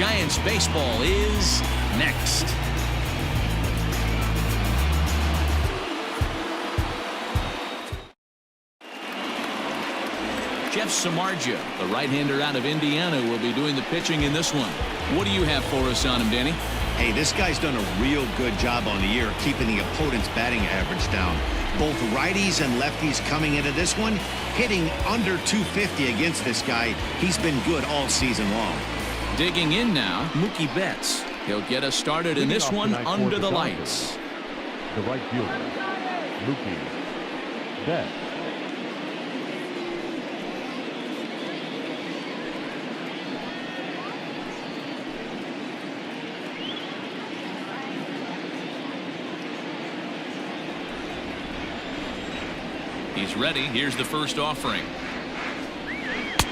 Giants baseball is next. Jeff Samardzija, the right-hander out of Indiana, will be doing the pitching in this one. What do you have for us on him, Danny? Hey, this guy's done a real good job on the year keeping the opponent's batting average down. Both righties and lefties coming into this one, hitting under 250 against this guy. He's been good all season long. Digging in now, Mookie Betts. He'll get us started in this one under the lights. The right fielder, Mookie Betts. He's ready. Here's the first offering.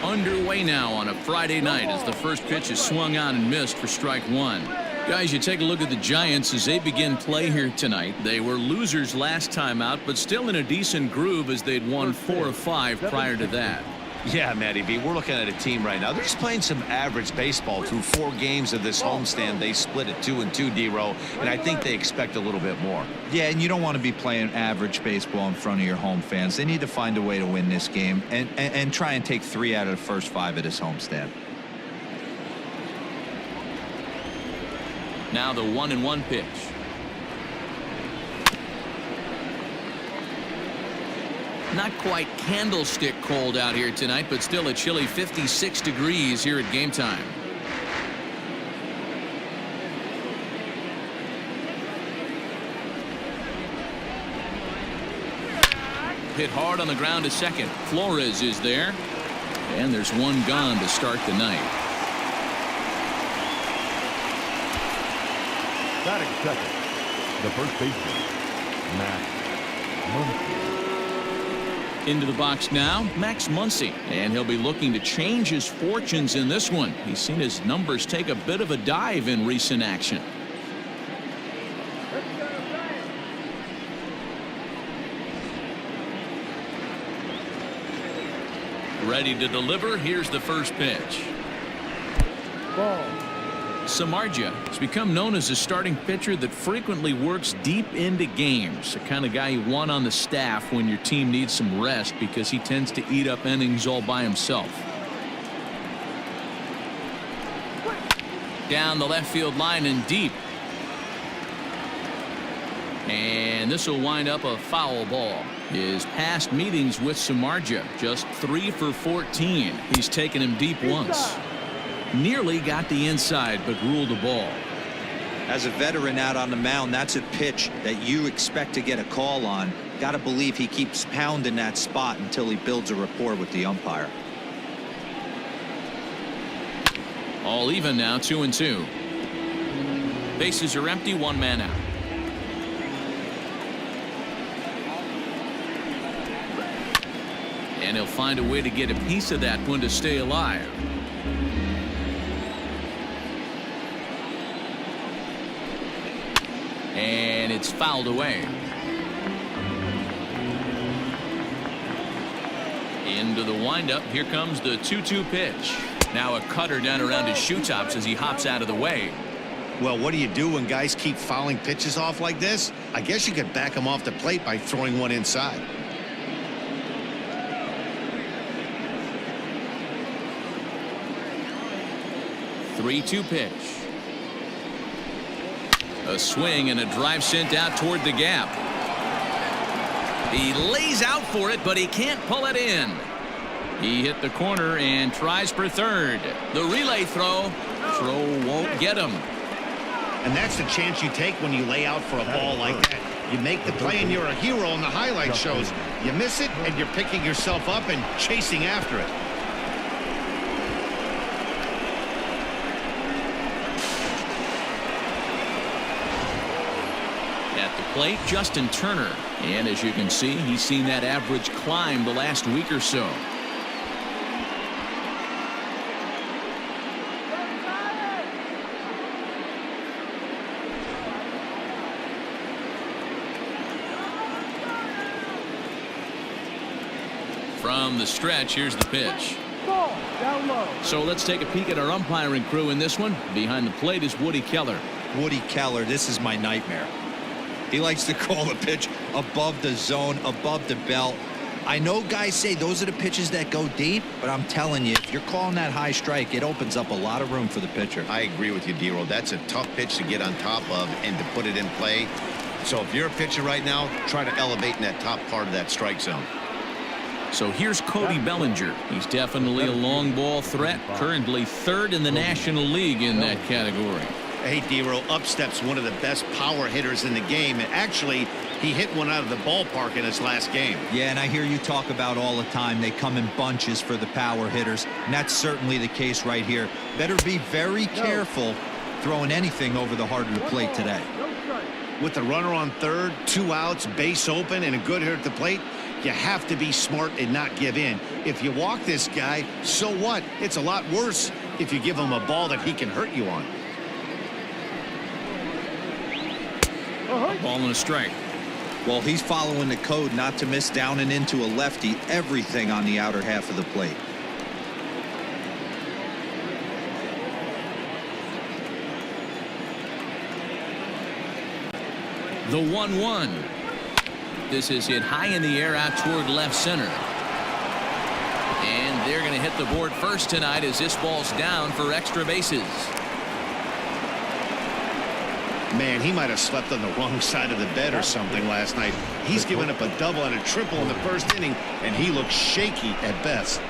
Underway now on a Friday night as the first pitch is swung on and missed for strike one. Guys, you take a look at the Giants as they begin play here tonight. They were losers last time out, but still in a decent groove as they'd won 4 of 5 prior to that. Yeah, Matty B, we're looking at a team right now. They're just playing some average baseball through 4 games of this homestand. They split it 2-2, D-Row, and I think they expect a little bit more. Yeah, and you don't want to be playing average baseball in front of your home fans. They need to find a way to win this game and try and take 3 out of the first 5 of this homestand. Now the 1-1 pitch. Not quite candlestick cold out here tonight, but still a chilly 56 degrees here at game time. Hit hard on the ground to second. Flores is there. And there's one gone to start the night. Batting second, the first baseman, Max Muncy. Into the box now, Max Muncy, and he'll be looking to change his fortunes in this one. He's seen his numbers take a bit of a dive in recent action. Ready to deliver. Here's the first pitch. Ball. Samardzija has become known as a starting pitcher that frequently works deep into games. The kind of guy you want on the staff when your team needs some rest because he tends to eat up innings all by himself. Down the left field line and deep. And this will wind up a foul ball. His past meetings with Samardzija, just 3 for 14. He's taken him deep once. Nearly got the inside, but ruled the ball. As a veteran out on the mound, that's a pitch that you expect to get a call on. Got to believe he keeps pounding that spot until he builds a rapport with the umpire. All even now, 2-2. Bases are empty, 1 man out. And he'll find a way to get a piece of that one to stay alive. And it's fouled away. Into the windup. Here comes the 2-2 pitch. Now a cutter down around his shoe tops as he hops out of the way. Well, what do you do when guys keep fouling pitches off like this? I guess you could back them off the plate by throwing one inside. The 3-2 pitch. A swing and a drive sent out toward the gap. He lays out for it, but he can't pull it in. He hit the corner and tries for third. The relay throw. Throw won't get him. And that's the chance you take when you lay out for a ball like that. You make the play and you're a hero on the highlight shows. You miss it and you're picking yourself up and chasing after it. At the plate, Justin Turner. And as you can see, he's seen that average climb the last week or so. From the stretch, here's the pitch. Ball. Down low. So let's take a peek at our umpiring crew in this one. Behind the plate is Woody Keller. Woody Keller, this is my nightmare. He likes to call the pitch above the zone, above the belt. I know guys say those are the pitches that go deep, but I'm telling you, if you're calling that high strike, it opens up a lot of room for the pitcher. I agree with you, D-Roll. That's a tough pitch to get on top of and to put it in play. So if you're a pitcher right now, try to elevate in that top part of that strike zone. So here's Cody Bellinger. He's definitely a long ball threat, currently third in the National League in that category. Hey, D-Roll, up steps one of the best power hitters in the game. And actually, he hit one out of the ballpark in his last game. Yeah, and I hear you talk about all the time they come in bunches for the power hitters, and that's certainly the case right here. Better be very careful throwing anything over the heart of the plate today. With the runner on third, 2 outs, base open, and a good hitter at the plate, you have to be smart and not give in. If you walk this guy, so what? It's a lot worse if you give him a ball that he can hurt you on. Ball and a strike. Well, he's following the code not to miss down and into a lefty, everything on the outer half of the plate. The 1-1. This is hit high in the air out toward left center. And they're going to hit the board first tonight as this ball's down for extra bases. Man, he might have slept on the wrong side of the bed or something last night. He's given up a double and a triple in the first inning, and he looks shaky at best.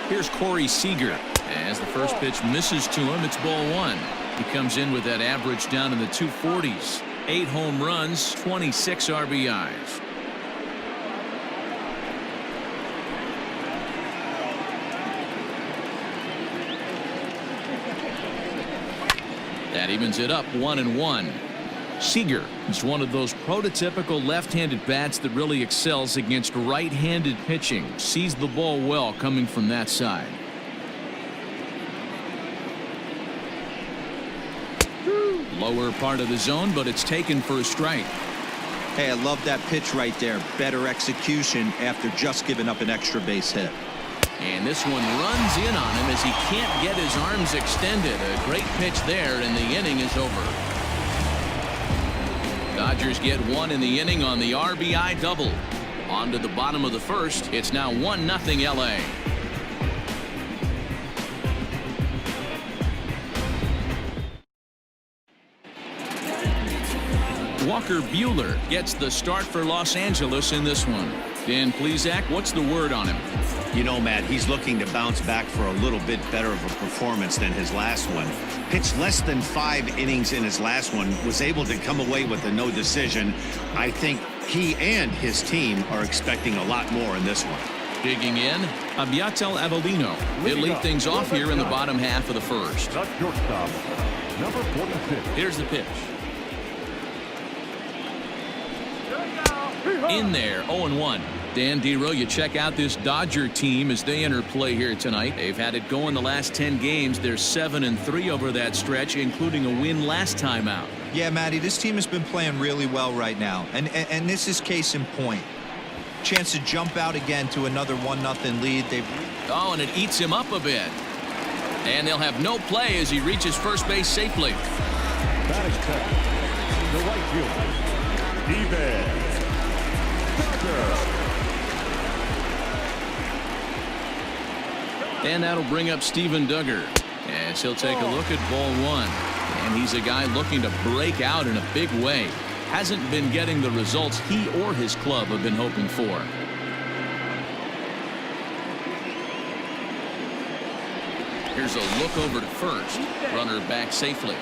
Here's Corey Seager. As the first pitch misses to him, it's ball one. He comes in with that average down in the 240s. 8 home runs, 26 RBIs. That evens it up 1-1. Seager is one of those prototypical left-handed bats that really excels against right-handed pitching. Sees the ball well coming from that side. Lower part of the zone, but it's taken for a strike. Hey, I love that pitch right there. Better execution after just giving up an extra base hit. And this one runs in on him as he can't get his arms extended. A great pitch there, and the inning is over. Dodgers get one in the inning on the RBI double. On to the bottom of the first. It's now 1-0 LA. Walker Buehler gets the start for Los Angeles in this one. Dan Plesac, what's the word on him? You know, Matt, he's looking to bounce back for a little bit better of a performance than his last one. Pitched less than 5 innings in his last one, was able to come away with a no decision. I think he and his team are expecting a lot more in this one. Digging in, Abiatel Avellino. He'll lead things off here in the bottom half of the first. The shortstop, number 46. Here's the pitch. In there, 0-1. Dan Dero, you check out this Dodger team as they enter play here tonight. They've had it going the last 10 games. They're 7-3 over that stretch, including a win last time out. Yeah, Matty, this team has been playing really well right now, and this is case in point. Chance to jump out again to another 1-0 lead. Oh, and it eats him up a bit. And they'll have no play as he reaches first base safely. Batting second, the right fielder, Steven Duggar. And that'll bring up Steven Duggar as he'll take a look at ball one. And he's a guy looking to break out in a big way. Hasn't been getting the results he or his club have been hoping for. Here's a look over to first. Runner back safely.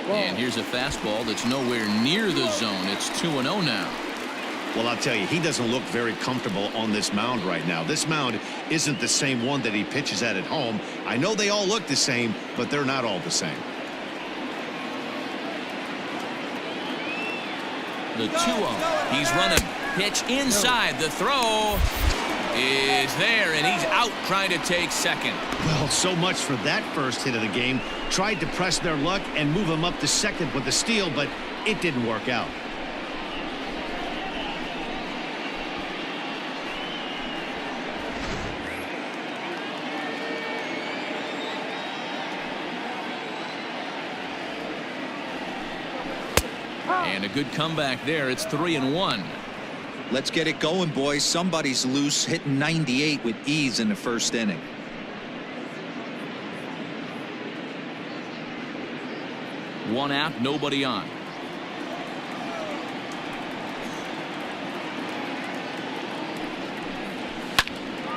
And here's a fastball that's nowhere near the zone. It's 2-0 now. Well, I'll tell you, he doesn't look very comfortable on this mound right now. This mound isn't the same one that he pitches at home. I know they all look the same, but they're not all the same. The 2-0. He's running. Pitch inside. The throw is there, and he's out trying to take second. Well, so much for that first hit of the game. Tried to press their luck and move him up to second with the steal, but it didn't work out. And a good comeback there. It's 3-1. Let's get it going, boys. Somebody's loose, hitting 98 with ease in the first inning. One out, nobody on.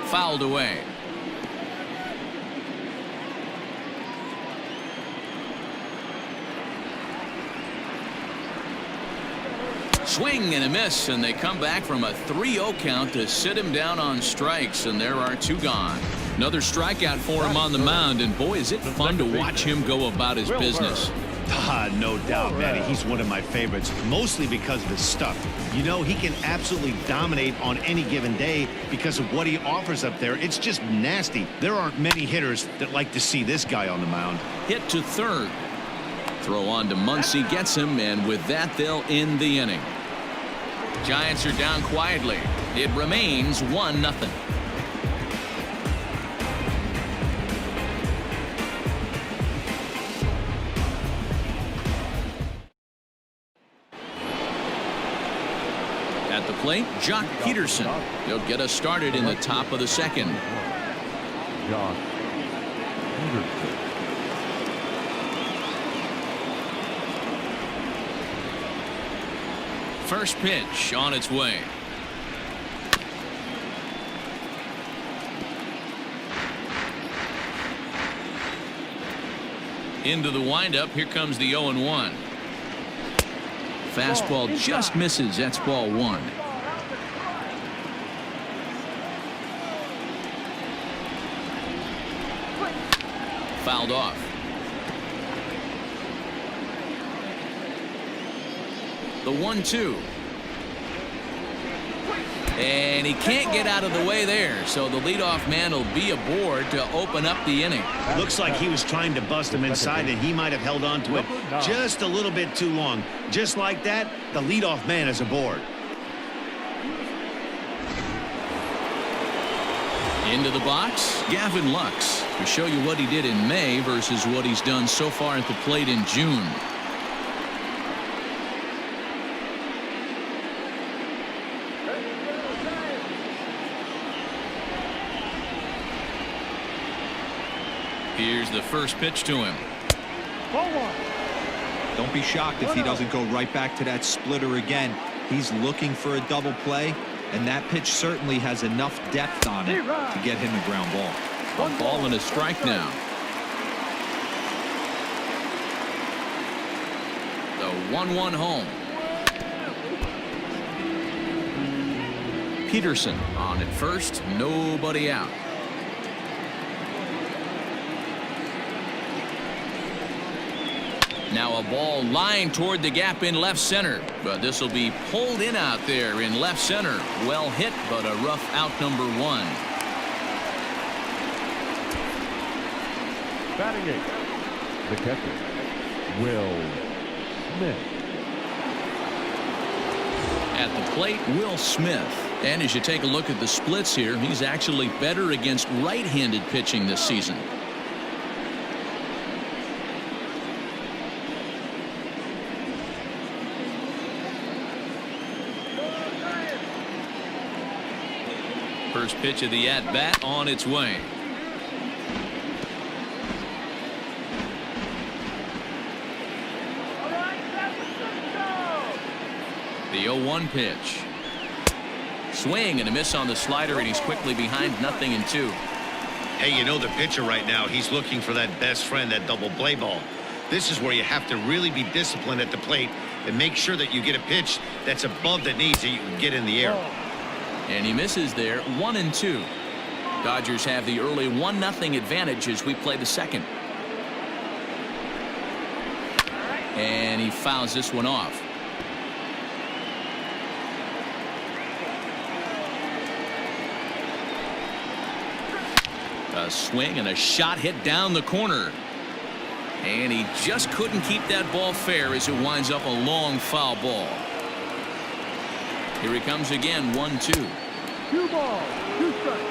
Fouled away. Swing and a miss, and they come back from a 3-0 count to sit him down on strikes, and there are 2 gone. Another strikeout for him on the mound, and boy, is it fun to watch him go about his business. No doubt, Manny. He's one of my favorites, mostly because of his stuff. You know, he can absolutely dominate on any given day because of what he offers up there. It's just nasty. There aren't many hitters that like to see this guy on the mound. Hit to third. Throw on to Muncy, gets him, and with that, they'll end the inning. Giants are down quietly. It remains 1-0. At the plate, Jock Peterson. He'll get us started in the top of the second. Jock Peterson. First pitch on its way. Into the windup. Here comes the 0-1. Fastball just misses. That's ball 1. Fouled off. The 1-2. And he can't get out of the way there, so the leadoff man will be aboard to open up the inning. Looks like he was trying to bust him inside, and he might have held on to it just a little bit too long. Just like that, the leadoff man is aboard. Into the box, Gavin Lux, to show you what he did in May versus what he's done so far at the plate in June. Here's the first pitch to him. Don't be shocked if he doesn't go right back to that splitter again. He's looking for a double play, and that pitch certainly has enough depth on it to get him a ground ball. A ball and a strike now. The 1-1 home. Peterson on at first, nobody out. Now a ball lined toward the gap in left center, but this will be pulled in out there in left center. Well hit, but a rough out, number 1. Batting 8, the catcher, Will Smith. At the plate, Will Smith. And as you take a look at the splits here, he's actually better against right-handed pitching this season. First pitch of the at-bat on its way. The 0-1 pitch. Swing and a miss on the slider, and he's quickly behind 0-2. Hey, you know the pitcher right now, he's looking for that best friend, that double play ball. This is where you have to really be disciplined at the plate and make sure that you get a pitch that's above the knees that you can get in the air. And he misses there. 1-2. Dodgers have the early 1-0 advantage as we play the second. And he fouls this one off. A swing and a shot hit down the corner. And he just couldn't keep that ball fair as it winds up a long foul ball. Here he comes again, 1-2. 2 balls, 2 strikes.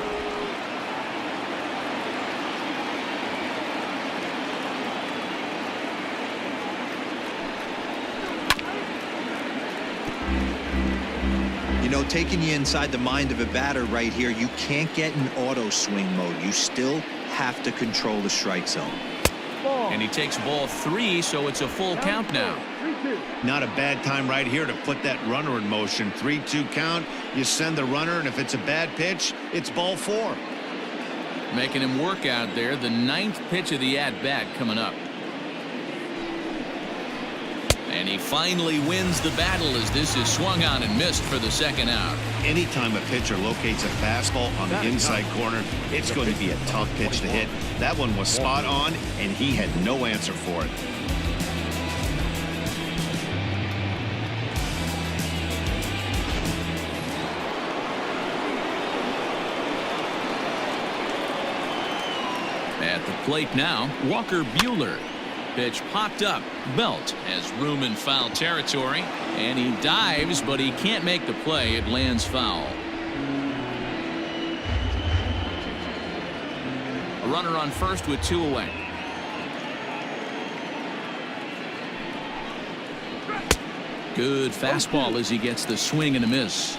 You know, taking you inside the mind of a batter right here, you can't get in auto swing mode. You still have to control the strike zone. And he takes ball 3, so it's a full count now. 3-2. Not a bad time right here to put that runner in motion. 3-2 count. You send the runner, and if it's a bad pitch, it's ball 4. Making him work out there. The 9th pitch of the at-bat coming up. And he finally wins the battle as this is swung on and missed for the 2nd out. Anytime a pitcher locates a fastball on the inside corner, it's going to be a tough pitch to hit. That one was spot on, and he had no answer for it. At the plate now, Walker Buehler. Pitch popped up. Belt has room in foul territory, and he dives, but he can't make the play. It lands foul. A runner on first with 2 away. Good fastball as he gets the swing and a miss.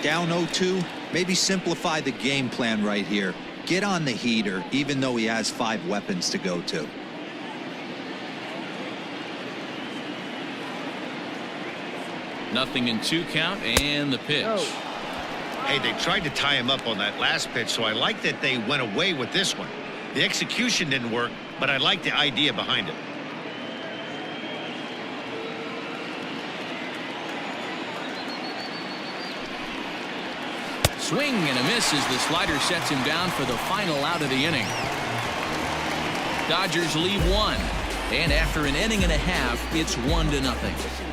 Down 0-2, maybe simplify the game plan right here. Get on the heater, even though he has 5 weapons to go to. Nothing in 2 count, and the pitch. Hey, they tried to tie him up on that last pitch, so I like that they went away with this one. The execution didn't work, but I like the idea behind it. Swing and a miss as the slider sets him down for the final out of the inning. Dodgers lead 1, and after an inning and a half, it's 1-0.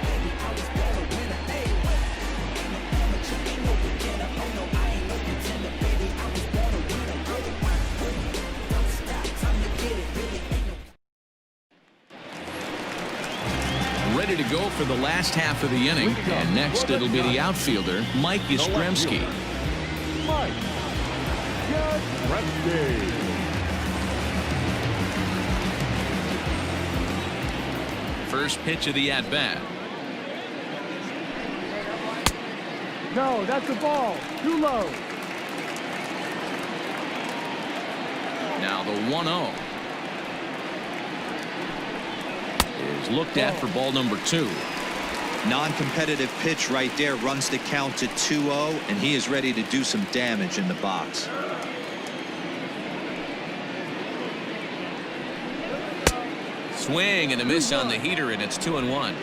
Ready to go for the last half of the inning, and next it'll be the outfielder, Mike Yastrzemski. Mike Yastrzemski. First pitch of the at-bat. No, that's a ball. Too low. Now the 1-0 is looked at for ball number 2. Non-competitive pitch right there, runs the count to 2-0, and he is ready to do some damage in the box. Swing and a miss on the heater, and it's 2-1.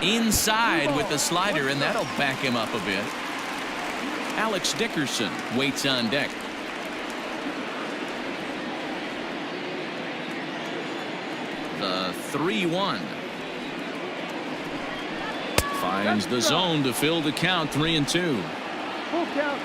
Inside with the slider, and that'll back him up a bit. Alex Dickerson waits on deck. The 3-1. Finds the zone to fill the count, 3-2. Full count.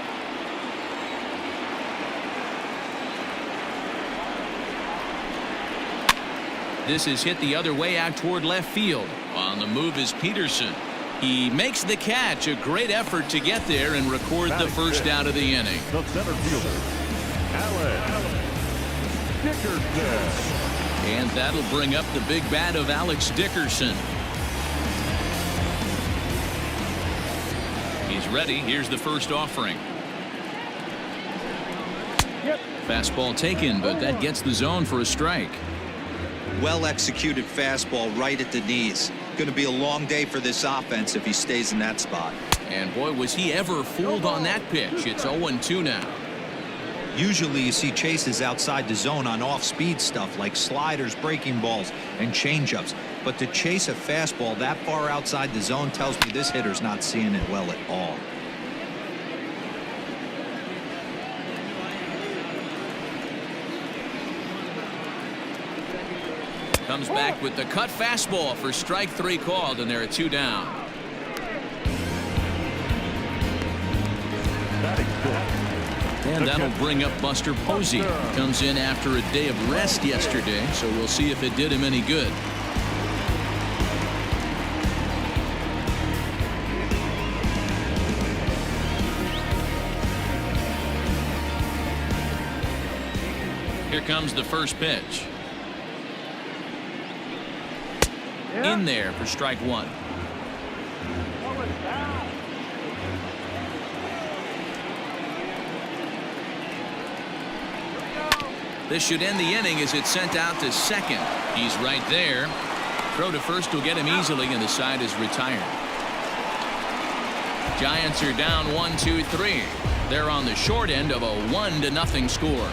This is hit the other way out toward left field. On the move is Peterson. He makes the catch. A great effort to get there and record the first out of the inning. The center fielder, Alex Dickerson. And that'll bring up the big bat of Alex Dickerson. He's ready. Here's the first offering. Yep. Fastball taken, but that gets the zone for a strike. Well executed fastball right at the knees. Going to be a long day for this offense if he stays in that spot. And boy, was he ever fooled on that pitch. It's 0-2 now. Usually you see chases outside the zone on off-speed stuff like sliders, breaking balls, and changeups. But to chase a fastball that far outside the zone tells me this hitter's not seeing it well at all. Comes back with the cut fastball for strike 3 called, and there are 2 down. And that'll bring up Buster Posey. Comes in after a day of rest yesterday, so we'll see if it did him any good. Here comes the first pitch. In there for strike one. This should end the inning as it's sent out to second. He's right there. Throw to first will get him easily, and the side is retired. Giants are down 1-2-3. They're on the short end of a 1-0 score.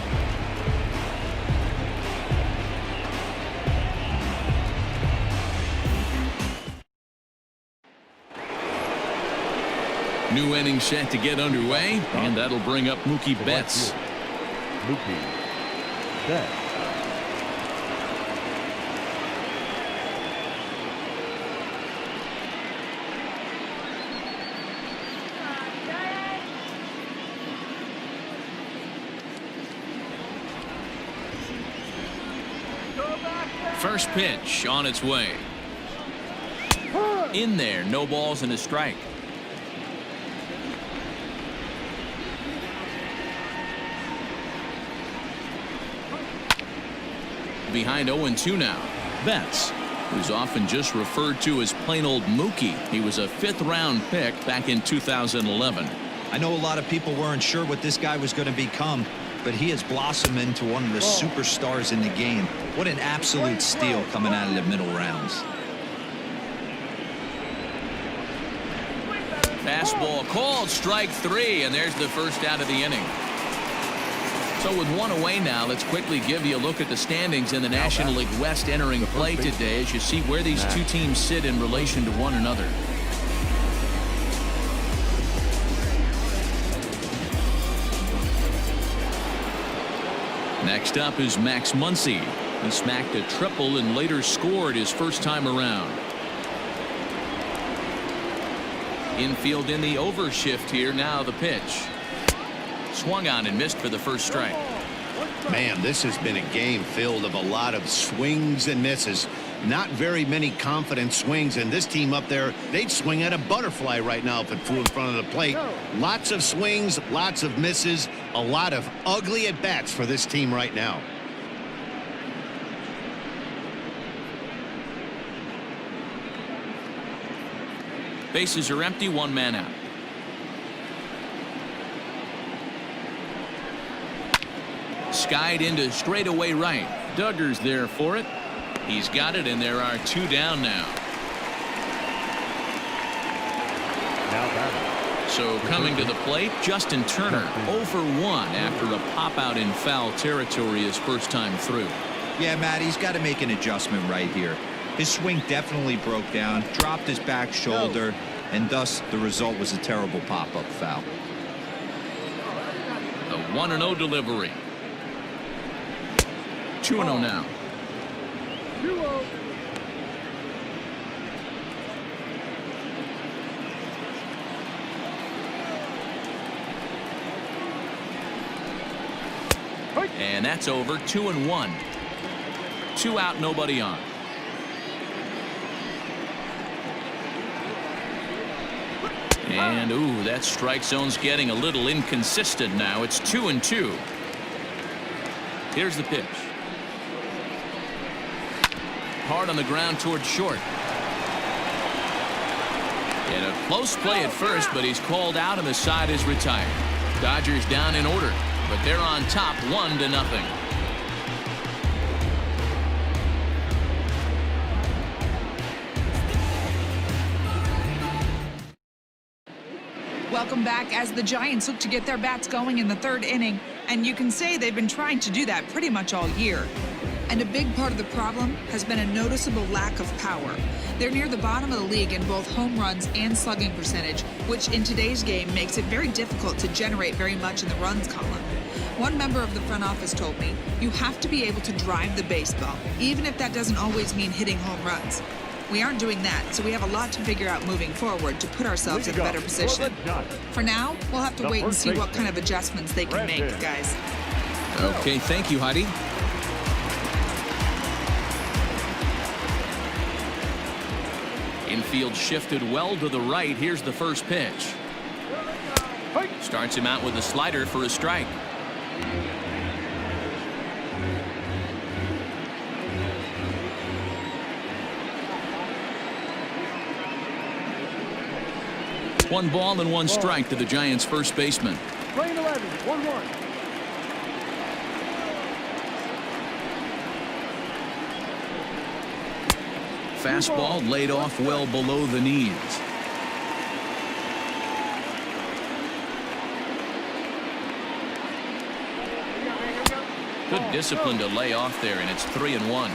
New inning set to get underway, and that'll bring up Mookie Betts. Mookie Betts. First pitch on its way. In there, no balls and a strike. Behind 0-2 now. Betts, who's often just referred to as plain old Mookie. He was a 5th-round pick back in 2011. I know a lot of people weren't sure what this guy was going to become, but he has blossomed into one of the superstars in the game. What an absolute steal coming out of the middle rounds. Fastball called, strike 3, and there's the first out of the inning. So with one away now, let's quickly give you a look at the standings in the National League West entering play today as you see where these two teams sit in relation to one another. Next up is Max Muncy. He smacked a triple and later scored his first time around. Infield in the overshift here. Now the pitch. Swung on and missed for the first strike. Man, this has been a game filled of a lot of swings and misses. Not very many confident swings, and this team up there, they'd swing at a butterfly right now if it flew in front of the plate. Lots of swings, lots of misses, a lot of ugly at bats for this team right now. Bases are empty, one man out. Skied into straightaway right. Duggar's there for it. He's got it, and there are 2 down now. So coming to the plate, Justin Turner 0 for 1 after a pop out in foul territory his first time through. Yeah, Matt, he's got to make an adjustment right here. His swing definitely broke down, dropped his back shoulder, and thus the result was a terrible pop-up foul. The 1-0 delivery. 2-0 now. 2-0. And that's over. 2-1. 2 out, nobody on. And ooh, that strike zone's getting a little inconsistent now. It's 2-2. Here's the pitch. Hard on the ground towards short. And a close play at first, but he's called out and the side is retired. Dodgers down in order, but they're on top 1-0. Welcome back as the Giants look to get their bats going in the 3rd inning, and you can say they've been trying to do that pretty much all year. And a big part of the problem has been a noticeable lack of power. They're near the bottom of the league in both home runs and slugging percentage, which in today's game makes it very difficult to generate very much in the runs column. One member of the front office told me, you have to be able to drive the baseball, even if that doesn't always mean hitting home runs. We aren't doing that, so we have a lot to figure out moving forward to put ourselves in a better position. For now, we'll have to wait and see what kind of adjustments they can make, guys. Okay, thank you, Heidi. Infield shifted well to the right. Here's the first pitch. Starts him out with a slider for a strike. One ball and one strike to the Giants' first baseman. Lane 11, 1-1. Fastball laid off well below the knees. Good discipline to lay off there, and it's 3-1.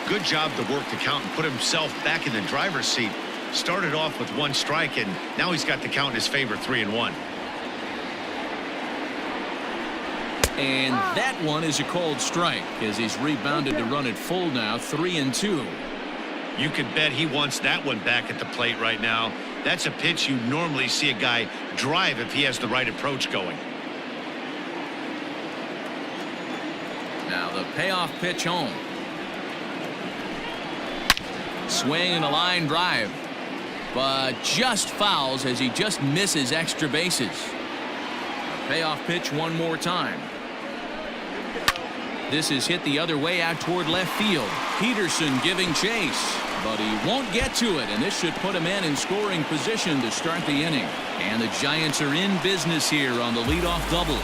Good job to work the count and put himself back in the driver's seat. Started off with one strike, and now he's got the count in his favor, 3-1. And that one is a called strike as he's rebounded to run it full now, 3-2. You could bet he wants that one back at the plate right now. That's a pitch you normally see a guy drive if he has the right approach going. Now the payoff pitch home. Swing and a line drive, but just fouls as he just misses extra bases. A payoff pitch one more time. This is hit the other way out toward left field. Peterson giving chase, but he won't get to it, and this should put him in scoring position to start the inning. And the Giants are in business here on the leadoff double.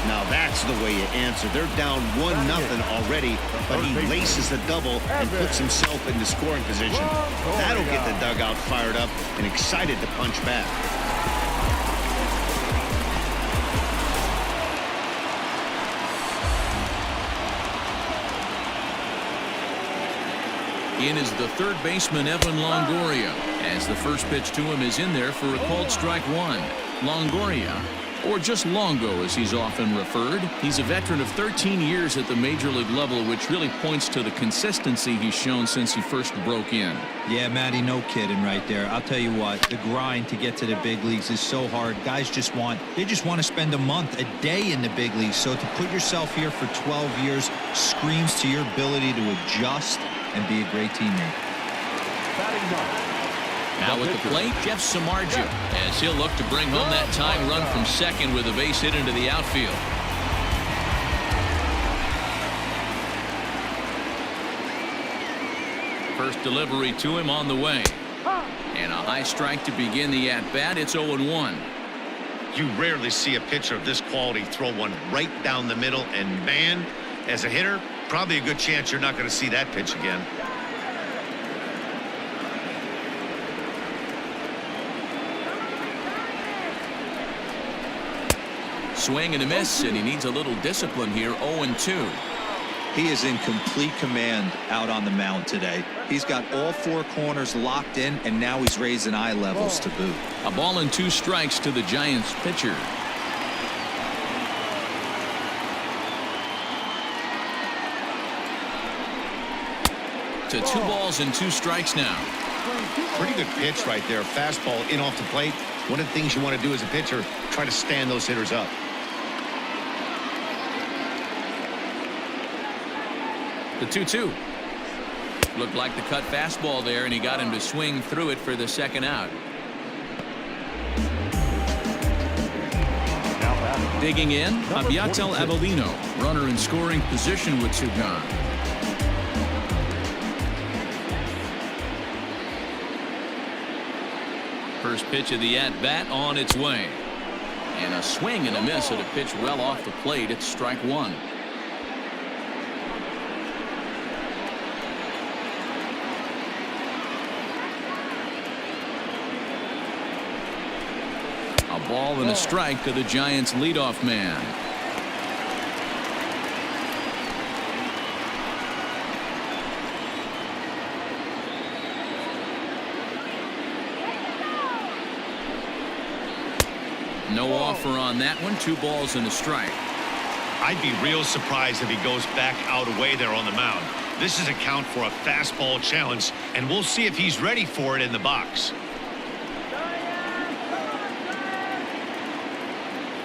Now that's the way you answer. They're down 1-0 already, but he laces the double and puts himself into scoring position. That'll get the dugout fired up and excited to punch back. In is the third baseman, Evan Longoria, as the first pitch to him is in there for a called strike one. Longoria, or just Longo as he's often referred, he's a veteran of 13 years at the major league level, which really points to the consistency he's shown since he first broke in. Yeah, Matty, no kidding right there. I'll tell you what, the grind to get to the big leagues is so hard. Guys just want to spend a month, a day in the big leagues. So to put yourself here for 12 years screams to your ability to adjust and be a great teammate. Now at the plate, Jeff Samardzija, as he'll look to bring home that tying run from second with a base hit into the outfield. First delivery to him on the way. And a high strike to begin the at-bat. It's 0-1. You rarely see a pitcher of this quality throw one right down the middle, and man, as a hitter, probably a good chance you're not going to see that pitch again. Swing and a miss, and he needs a little discipline here. 0-2. He is in complete command out on the mound today. He's got all four corners locked in, and now he's raising eye levels to boot. A ball and two strikes to the Giants pitcher. To 2 balls and 2 strikes now. Pretty good pitch right there. Fastball in off the plate. One of the things you want to do as a pitcher, try to stand those hitters up. The 2-2. Looked like the cut fastball there, and he got him to swing through it for the second out. Digging in, Abiatel Avelino, runner in scoring position with 2 gone. First pitch of the at-bat on its way. And a swing and a miss at a pitch well off the plate. It's strike one. A ball and a strike to the Giants' leadoff man. No offer on that one. 2 balls and a strike. I'd be real surprised if he goes back out away there on the mound. This is a count for a fastball challenge, and we'll see if he's ready for it in the box.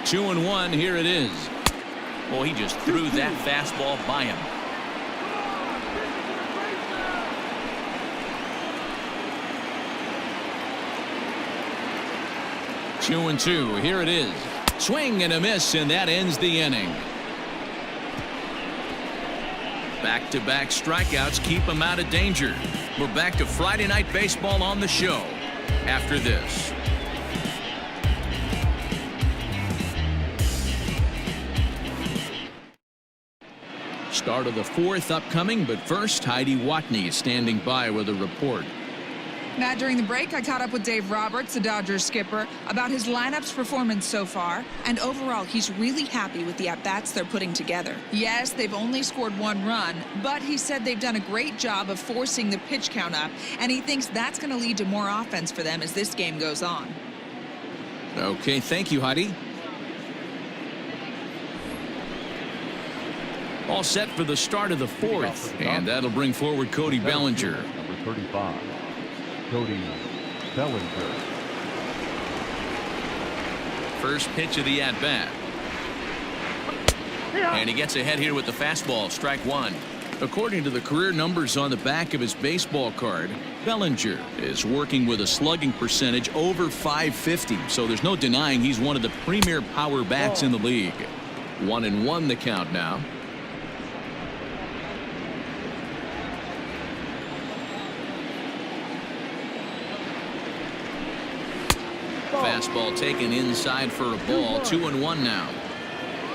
2-1, here it is. Well, he just threw that fastball by him. Two and two, here it is. Swing and a miss, and that ends the inning. Back-to-back strikeouts keep him out of danger. We're back to Friday Night Baseball on the show after this. Start of the fourth upcoming, but first, Heidi Watney standing by with a report. Matt, during the break, I caught up with Dave Roberts, the Dodgers skipper, about his lineup's performance so far, and overall, he's really happy with the at-bats they're putting together. Yes, they've only scored 1 run, but he said they've done a great job of forcing the pitch count up, and he thinks that's going to lead to more offense for them as this game goes on. Okay, thank you, Heidi. All set for the start of the fourth, and that'll bring forward Cody Bellinger. Number 35, Cody Bellinger. First pitch of the at-bat. And he gets ahead here with the fastball, strike one. According to the career numbers on the back of his baseball card, Bellinger is working with a slugging percentage over .550, so there's no denying he's one of the premier power bats in the league. 1-1 the count now. Fastball taken inside for a ball. 2-1 now.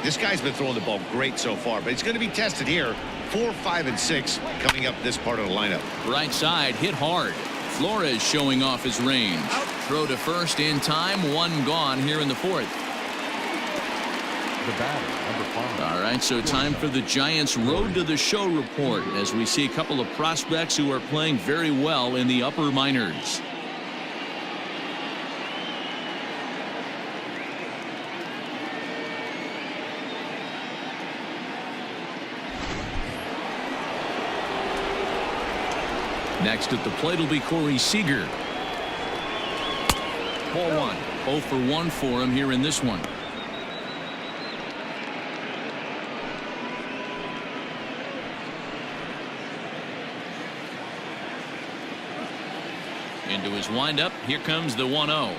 This guy's been throwing the ball great so far, but he's going to be tested here. 4, 5, and 6 coming up this part of the lineup. Right side hit hard. Flores showing off his range. Throw to first in time. 1 gone here in the fourth. The batter, number 5. All right, so time for the Giants' Road to the Show report as we see a couple of prospects who are playing very well in the upper minors. Next at the plate will be Corey Seager. Ball 1. 0 for 1 for him here in this one. Into his windup. Here comes the 1-0.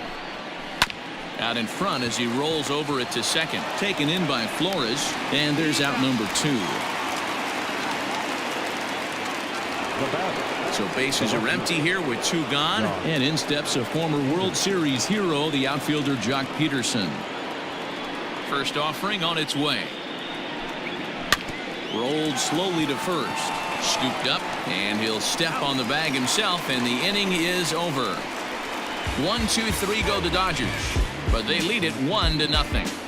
Out in front as he rolls over it to second. Taken in by Flores. And there's out number 2. So bases are empty here with 2 gone. And in steps a former World Series hero, the outfielder Jock Peterson. First offering on its way. Rolled slowly to first. Scooped up, and he'll step on the bag himself, and the inning is over. 1, 2, 3 go the Dodgers, but they lead it 1-0.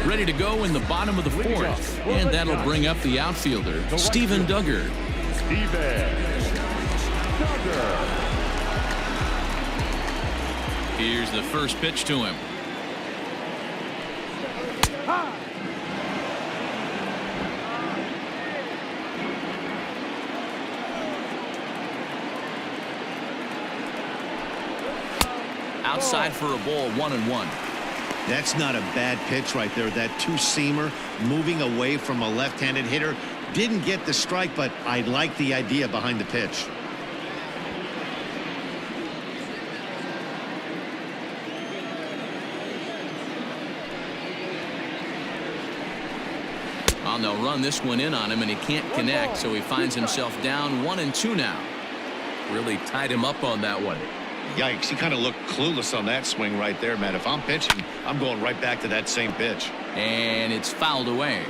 Ready to go in the bottom of the fourth, and that'll bring up the outfielder, Steven Duggar. Here's the first pitch to him. Outside for a ball, 1-1. That's not a bad pitch right there. That 2-seamer moving away from a left-handed hitter. Didn't get the strike, but I like the idea behind the pitch. Well, they'll run this one in on him, and he can't connect, so he finds himself down 1-2 now. Really tied him up on that one. Yikes, he kind of looked clueless on that swing right there, man. If I'm pitching, I'm going right back to that same pitch. And it's fouled away.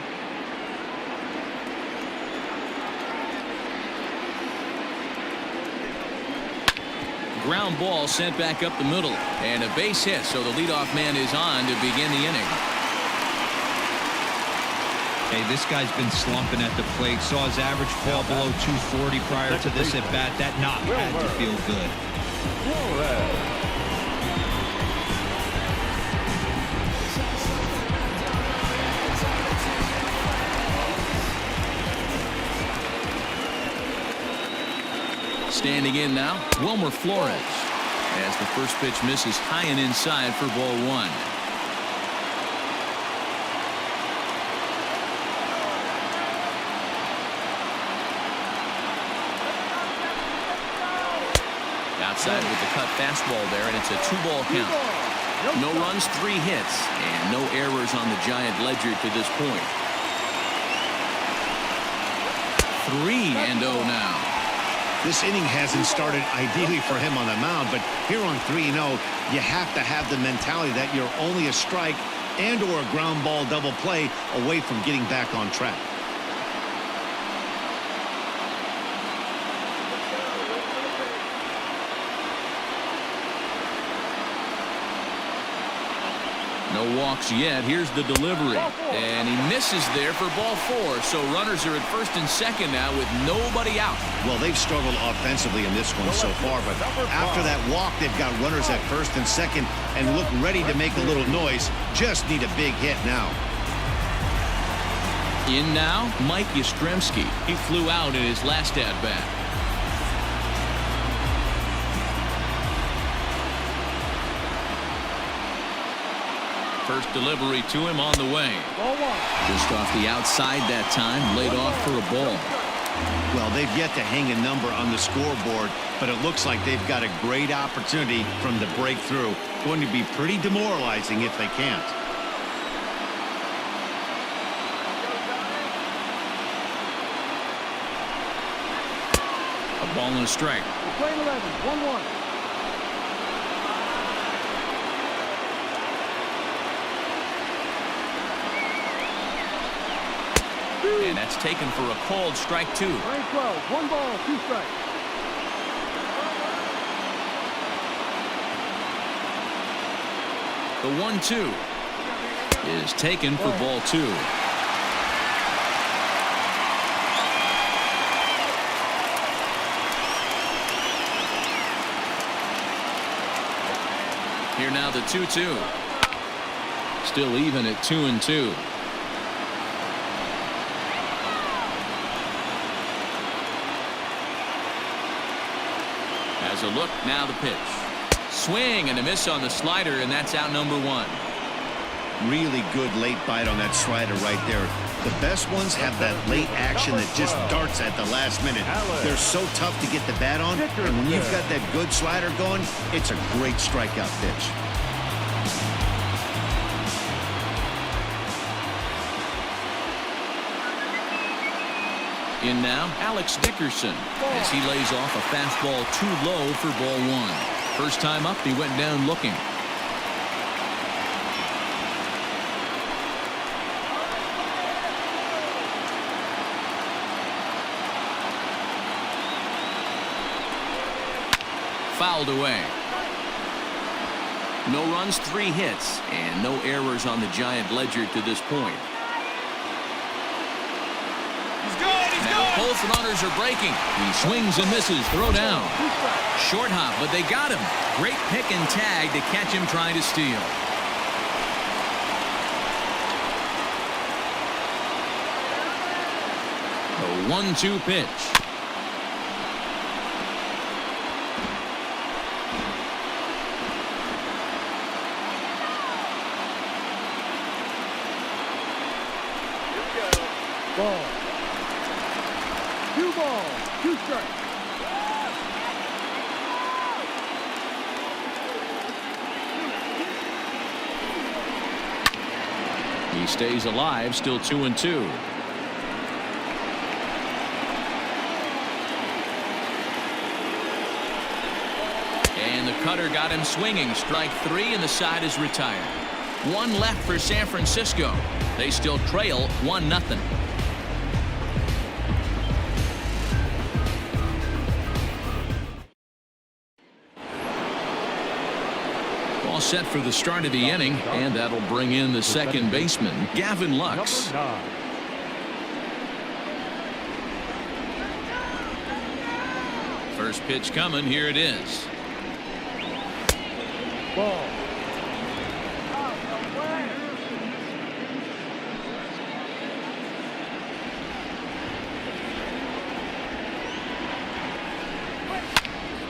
Ground ball sent back up the middle, and a base hit, so the leadoff man is on to begin the inning. Hey, this guy's been slumping at the plate. Saw his average fall below 240 prior to this at bat. That knock had to feel good. Buehler. Standing in now, Wilmer Flores, as the first pitch misses high and inside for ball one. Outside with the cut fastball there, and it's a 2-ball count. No runs, 3 hits, and no errors on the Giant ledger to this point. 3-0 now. This inning hasn't started ideally for him on the mound, but here on 3-0, you have to have the mentality that you're only a strike and or a ground ball double play away from getting back on track. No walks yet. Here's the delivery. And he misses there for ball 4. So runners are at first and second now with nobody out. Well, they've struggled offensively in this one so far, but after that walk, they've got runners at first and second and look ready to make a little noise. Just need a big hit now. In now, Mike Yastrzemski. He flew out in his last at-bat. First delivery to him on the way. Just off the outside that time, laid off for a ball. Well, they've yet to hang a number on the scoreboard, but it looks like they've got a great opportunity from the breakthrough. Going to be pretty demoralizing if they can't. A ball and a strike. Play 11, 1-1. And that's taken for a called strike 2. Play 12, 1 ball, 2 strikes. The 1-2 is taken for ball 2. Here now the 2-2. Still even at 2-2. As a look, now the pitch. Swing and a miss on the slider, and that's out number 1. Really good late bite on that slider right there. The best ones have that late action that just darts at the last minute. They're so tough to get the bat on, and when you've got that good slider going, it's a great strikeout pitch. In now, Alex Dickerson, as he lays off a fastball too low for ball 1. First time up, he went down looking. Fouled away. No runs, 3 hits, and no errors on the Giant ledger to this point. Now both runners are breaking. He swings and misses. Throw down. Short hop, but they got him. Great pick and tag to catch him trying to steal. A 1-2 pitch. Ball. 2 balls, 2 strikes. He stays alive, still 2-2. And the cutter got him swinging. Strike 3, and the side is retired. 1 left for San Francisco. They still trail 1-0. All set for the start of the inning, and that'll bring in the second baseman, Gavin Lux. First pitch coming. Here it is. Ball.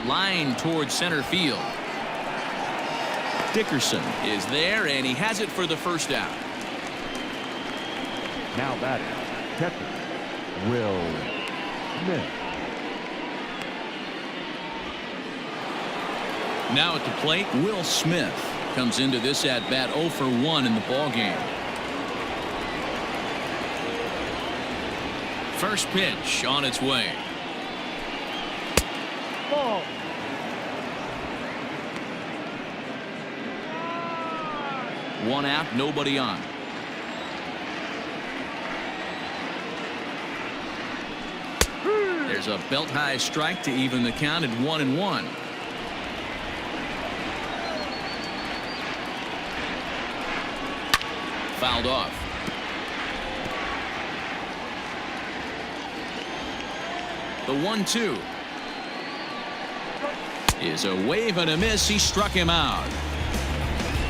Line towards center field. Dickerson is there, and he has it for the first out. Now batting, catcher, Will Smith. Now at the plate, Will Smith comes into this at bat 0 for 1 in the ball game. First pitch on its way. Ball. One out, nobody on. There's a belt high strike to even the count at 1-1. Fouled off. The 1-2 is a wave and a miss. He struck him out.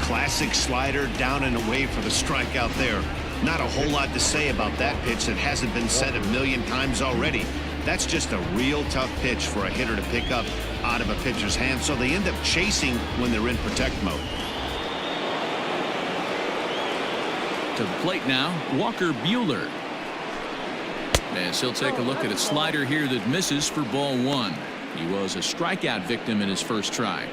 Classic slider down and away for the strikeout there. Not a whole lot to say about that pitch that hasn't been said a million times already. That's just a real tough pitch for a hitter to pick up out of a pitcher's hand, so they end up chasing when they're in protect mode. To the plate now, Walker Buehler. As he'll take a look at a slider here that misses for ball 1. He was a strikeout victim in his first try.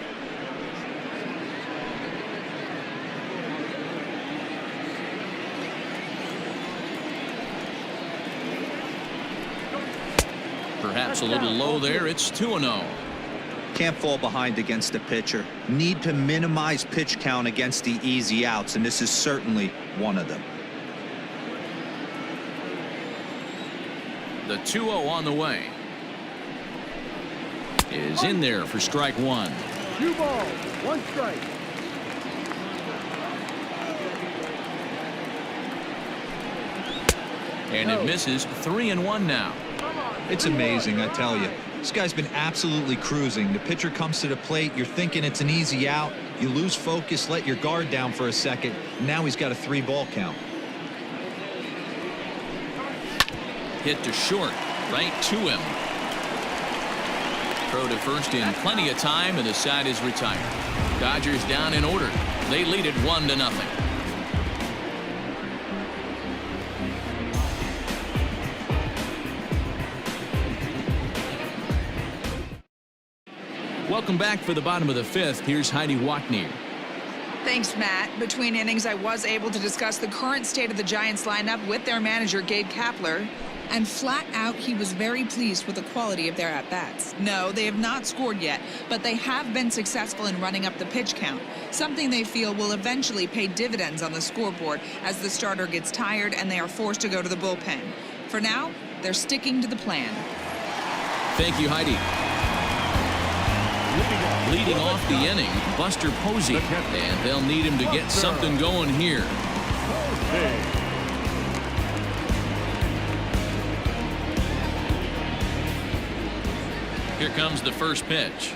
Perhaps a little low there. It's 2-0. Can't fall behind against a pitcher. Need to minimize pitch count against the easy outs, and this is certainly one of them. The 2-0 on the way is in there for strike 1. 2 balls, 1 strike. And it misses. 3-1 now. It's amazing, I tell you. This guy's been absolutely cruising. The pitcher comes to the plate. You're thinking it's an easy out. You lose focus, let your guard down for a second. Now he's got a 3-ball count. Hit to short, right to him. Throw to first in plenty of time, and the side is retired. Dodgers down in order. They lead it 1-0. Welcome back for the bottom of the 5th. Here's Heidi Watney. Thanks, Matt. Between innings, I was able to discuss the current state of the Giants lineup with their manager, Gabe Kapler. And flat out, he was very pleased with the quality of their at-bats. No, they have not scored yet, but they have been successful in running up the pitch count, something they feel will eventually pay dividends on the scoreboard as the starter gets tired and they are forced to go to the bullpen. For now, they're sticking to the plan. Thank you, Heidi. Leading off the inning, Buster Posey, and they'll need him to get something going here. Here comes the first pitch.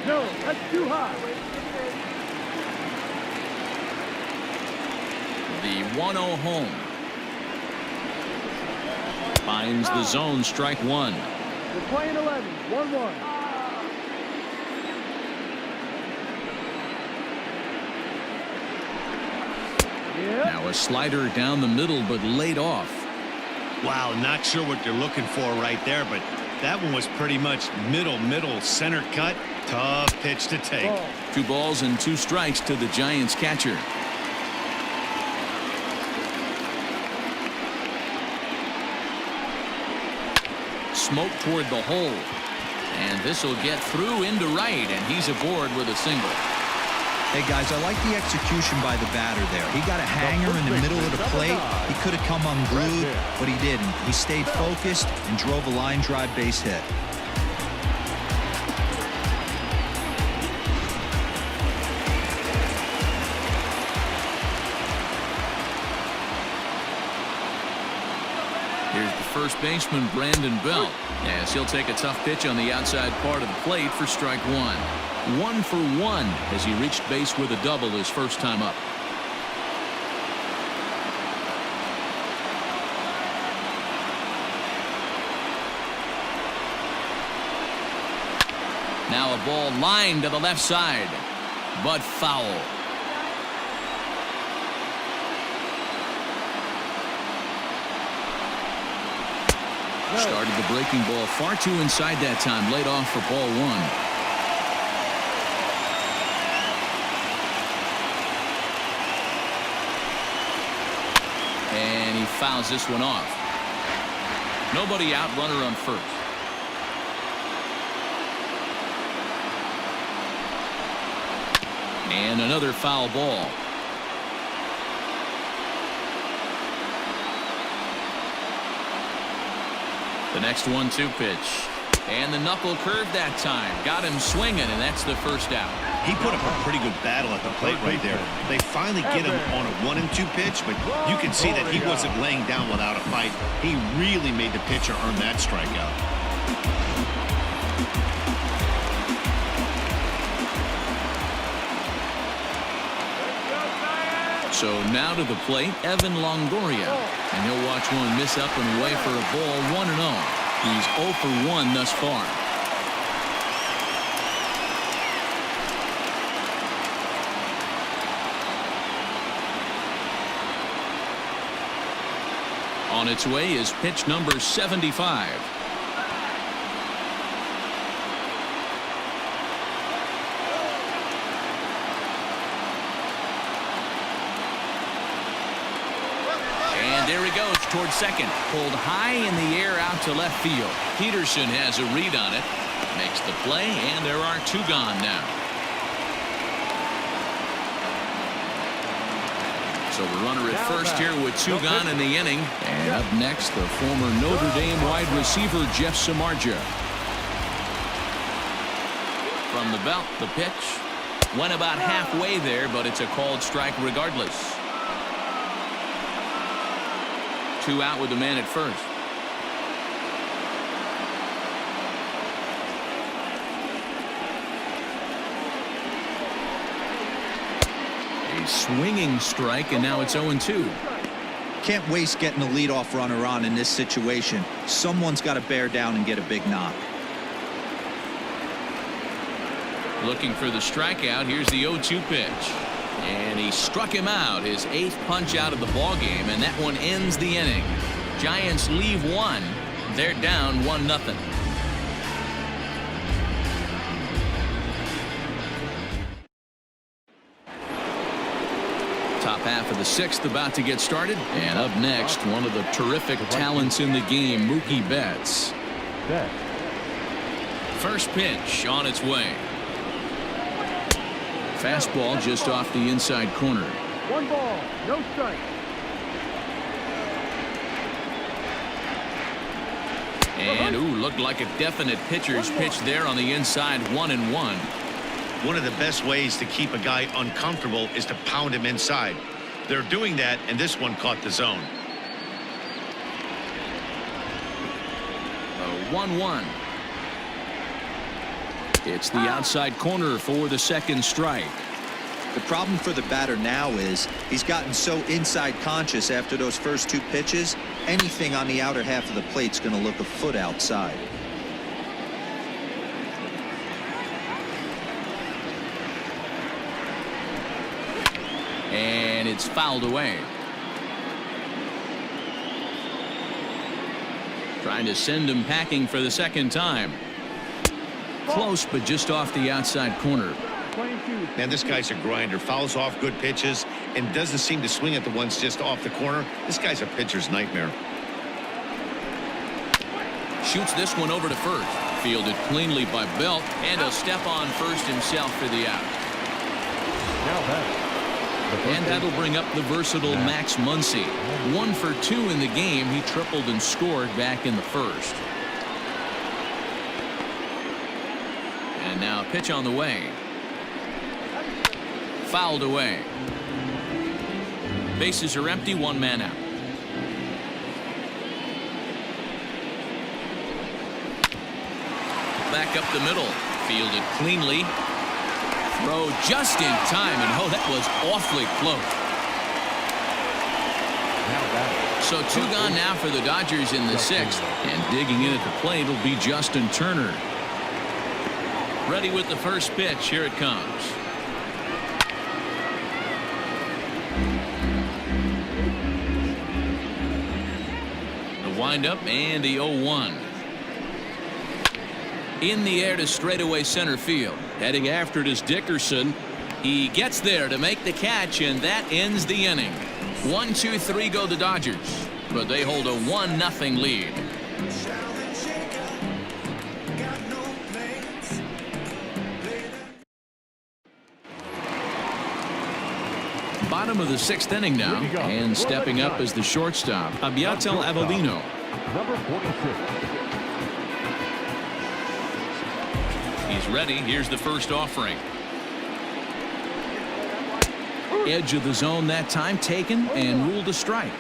No, that's too high. The 1-0 home. Finds the zone, strike 1. We're playing 11, 1-1. Now a slider down the middle, but laid off. Wow, not sure what they're looking for right there, but that one was pretty much middle, center cut. Tough pitch to take. Ball. 2 balls and 2 strikes to the Giants catcher. Smoke toward the hole, and this will get through into right, and he's aboard with a single. Hey, guys, I like the execution by the batter there. He got a hanger in the middle of the plate. He could have come unglued, but he didn't. He stayed focused and drove a line drive base hit. Here's the first baseman Brandon Belt, as he'll take a tough pitch on the outside part of the plate for strike one. 1 for 1 as he reached base with a double his first time up. Now a ball lined to the left side, but foul. Started the breaking ball far too inside that time, laid off for ball one. And he fouls this one off. Nobody out, runner on first. And another foul ball. The next 1-2 pitch. And the knuckle curve that time. Got him swinging, and that's the first out. He put up a pretty good battle at the plate right there. They finally get him on a 1 and 2 pitch, but you can see that he wasn't laying down without a fight. He really made the pitcher earn that strikeout. So now to the plate, Evan Longoria. And he'll watch one miss up and away for a ball, 1-0. He's 0 for 1 thus far. On its way is pitch number 75. There he goes towards second. Pulled high in the air out to left field. Peterson has a read on it. Makes the play, and there are 2 gone now. So the runner at first here with 2 gone in the inning. And up next, the former Notre Dame wide receiver Jeff Samardzija. From the belt, the pitch. Went about halfway there, but it's a called strike regardless. 2 out with the man at first. A swinging strike, and now it's 0-2. Can't waste getting a leadoff runner on in this situation. Someone's got to bear down and get a big knock. Looking for the strikeout. Here's the 0-2 pitch. And he struck him out, his 8th punch out of the ball game, and that one ends the inning. Giants leave 1. They're down 1-0. Top half of the 6th about to get started. And up next, one of the terrific talents in the game, Mookie Betts. First pitch on its way. Fastball just off the inside corner. 1 ball, no strike. And looked like a definite pitcher's pitch there on the inside, 1-1. One of the best ways to keep a guy uncomfortable is to pound him inside. They're doing that, and this one caught the zone. 1-1. It's the outside corner for the second strike. The problem for the batter now is he's gotten so inside conscious after those first 2 pitches. Anything on the outer half of the plate's going to look a foot outside. And it's fouled away. Trying to send him packing for the second time. Close, but just off the outside corner. Man, this guy's a grinder. Fouls off good pitches and doesn't seem to swing at the ones just off the corner. This guy's a pitcher's nightmare. Shoots this one over to first. Fielded cleanly by Belt, and he'll step on first himself for the out. And that'll bring up the versatile Max Muncy. 1 for 2 in the game. He tripled and scored back in the first. And now a pitch on the way. Fouled away. Bases are empty, 1 man out. back up the middle. Fielded cleanly. Throw just in time, and oh, that was awfully close. So 2 gone now for the Dodgers in the 6th, and digging in at the plate will be Justin Turner. Ready with the first pitch. Here it comes. The windup and the 0-1. In the air to straightaway center field. Heading after it is Dickerson. He gets there to make the catch, and that ends the inning. 1, 2, 3 go the Dodgers, but they hold a 1-0 lead. Bottom of the 6th inning now, and stepping up as the shortstop, Abiatel Avelino. Number 46. He's ready. Here's the first offering. Edge of the zone that time taken and ruled a strike.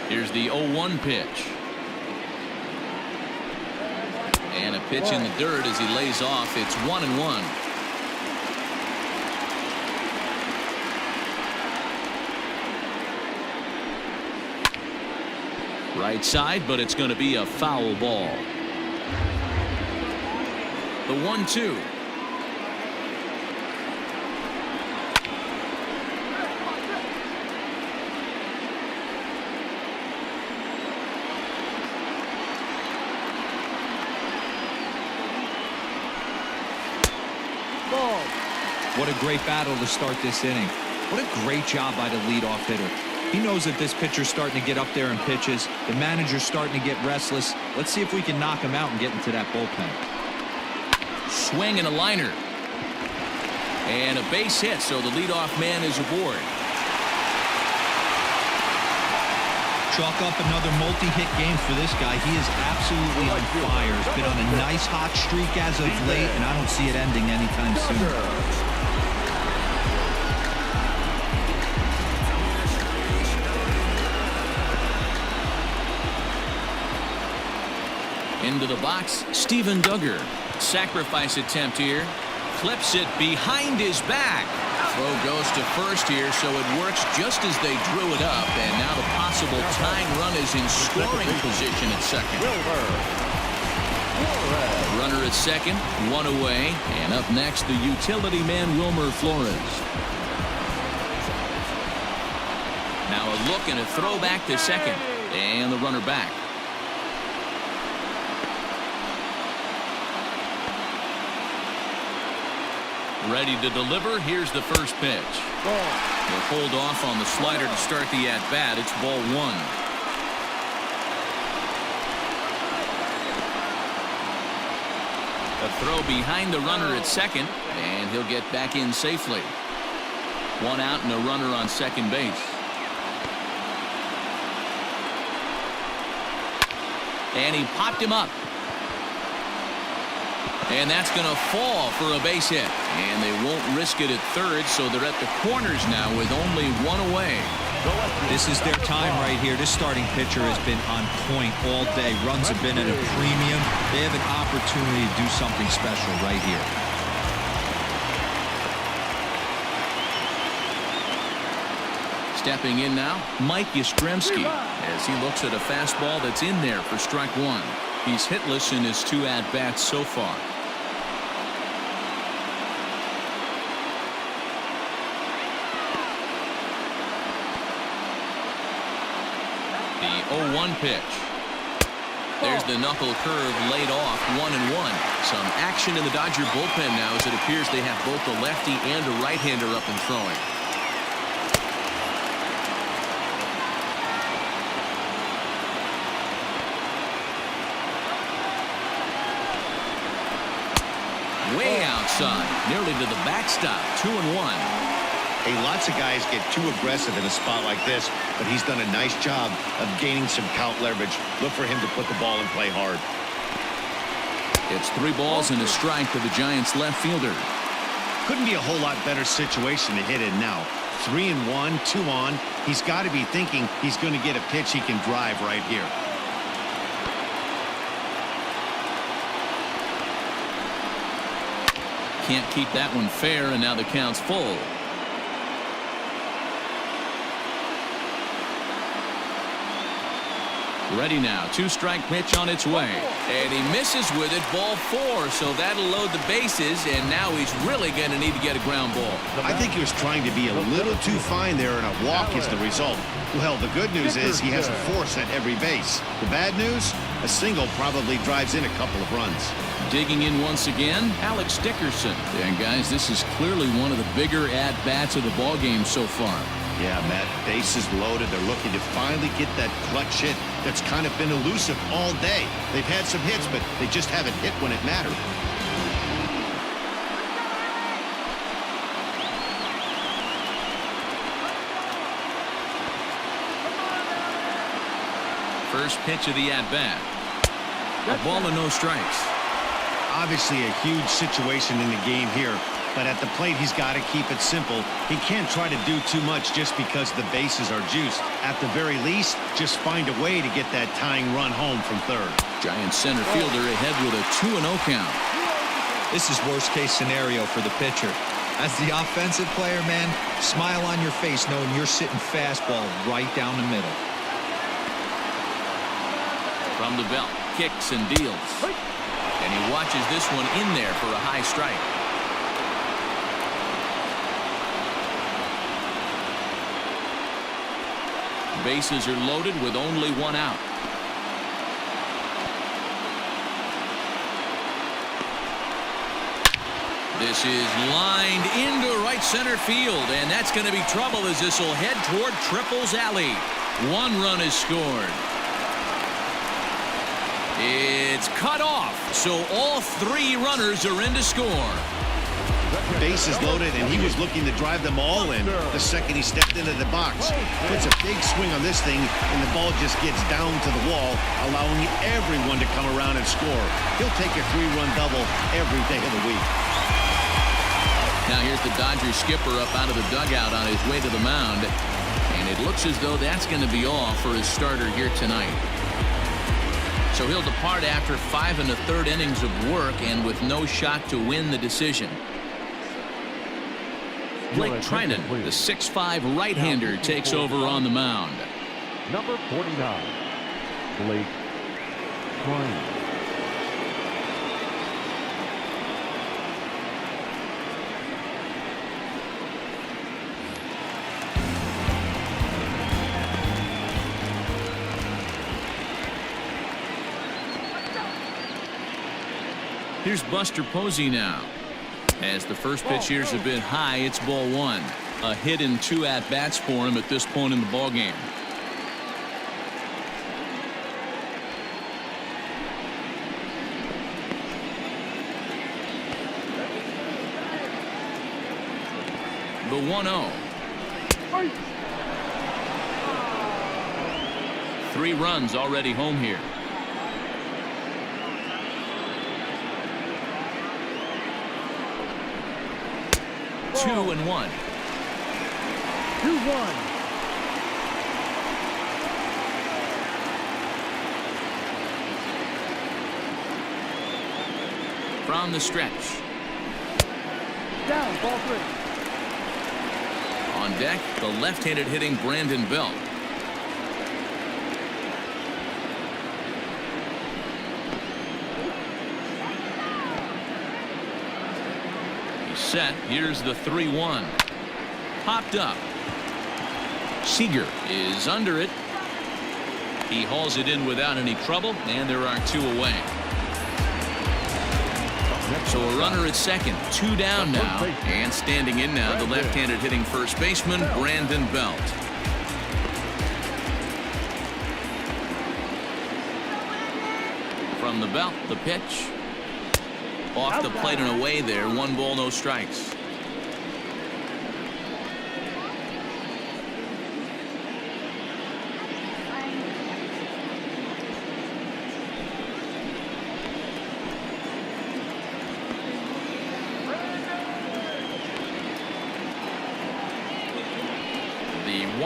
Here's the 0-1 pitch. And a pitch in the dirt as he lays off. It's 1-1. Right side, but it's going to be a foul ball. The 1-2. What a great battle to start this inning. What a great job by the leadoff hitter. He knows that this pitcher's starting to get up there in pitches. The manager's starting to get restless. Let's see if we can knock him out and get into that bullpen. Swing and a liner. And a base hit, so the leadoff man is aboard. Chalk up another multi-hit game for this guy. He is absolutely on fire. He's been on a nice hot streak as of late, and I don't see it ending anytime soon. Into the box, Steven Duggar. Sacrifice attempt here. Clips it behind his back. Throw goes to first here, so it works just as they drew it up. And now the possible tying run is in scoring position at second. Runner at second, 1 away. And up next, the utility man, Wilmer Flores. Now a look and a throw back to second. And the runner back. Ready to deliver. Here's the first pitch. They'll hold off on the slider to start the at-bat. It's ball 1. A throw behind the runner at second, and he'll get back in safely. 1 out and a runner on second base. And he popped him up. And that's going to fall for a base hit. And they won't risk it at third, so they're at the corners now with only 1 away. This is their time right here. This starting pitcher has been on point all day. Runs have been at a premium. They have an opportunity to do something special right here. Stepping in now, Mike Yastrzemski, as he looks at a fastball that's in there for strike 1. He's hitless in his 2 at-bats so far. The 0-1 pitch. There's the knuckle curve laid off, 1-1. Some action in the Dodger bullpen now as it appears they have both a lefty and a right-hander up and throwing. Way outside, nearly to the backstop, 2-1. Hey, lots of guys get too aggressive in a spot like this, but he's done a nice job of gaining some count leverage. Look for him to put the ball and play hard. It's 3 balls and a strike to the Giants left fielder. Couldn't be a whole lot better situation to hit in now. 3-1, 2 on. He's got to be thinking he's going to get a pitch he can drive right here. Can't keep that one fair, and now the count's full. Ready now. 2-strike pitch on its way. And he misses with it. Ball 4. So that'll load the bases. And now he's really going to need to get a ground ball. I think he was trying to be a little too fine there, and a walk is the result. Well, the good news is he has a force at every base. The bad news? A single probably drives in a couple of runs. Digging in once again, Alex Dickerson. And guys, this is clearly one of the bigger at-bats of the ball game so far. Yeah, Matt, bases loaded. They're looking to finally get that clutch hit that's kind of been elusive all day. They've had some hits, but they just haven't hit when it mattered. First pitch of the at-bat. A ball and no strikes. Obviously a huge situation in the game here, but at the plate he's got to keep it simple. He can't try to do too much just because the bases are juiced. At the very least, just find a way to get that tying run home from third. Giant center fielder ahead with a 2-0 count. This is worst case scenario for the pitcher. As the offensive player, man, smile on your face knowing you're sitting fastball right down the middle. From the belt, kicks and deals. And he watches this one in there for a high strike. Bases are loaded with only one out. This is lined into right center field, and that's going to be trouble as this will head toward Triple's alley. 1 run is scored. It's cut off, so all 3 runners are in to score. Bases loaded, and he was looking to drive them all in the second he stepped into the box. Puts a big swing on this thing, and the ball just gets down to the wall, allowing everyone to come around and score. He'll take a 3-run double every day of the week. Now here's the Dodgers skipper up out of the dugout on his way to the mound, and it looks as though that's going to be all for his starter here tonight. So he'll depart after 5 1/3 innings of work and with no shot to win the decision. Blake Trinan, the 6'5" right-hander, takes over on the mound. Number 49, Blake Trinan. Here's Buster Posey now. As the first pitch here's a bit high, it's ball 1. A hit in 2 at-bats for him at this point in the ball game. The 1-0. 3 runs already home here. Two and 1. 2-1. From the stretch. Down, ball 3. On deck, the left-handed hitting Brandon Belt. Set. Here's the 3-1. Popped up. Seager is under it. He hauls it in without any trouble, and there are 2 away. So a runner at second, 2 down now, and standing in now, the left-handed hitting first baseman Brandon Belt. From the belt, the pitch. Off the plate and away there. 1 ball, no strikes.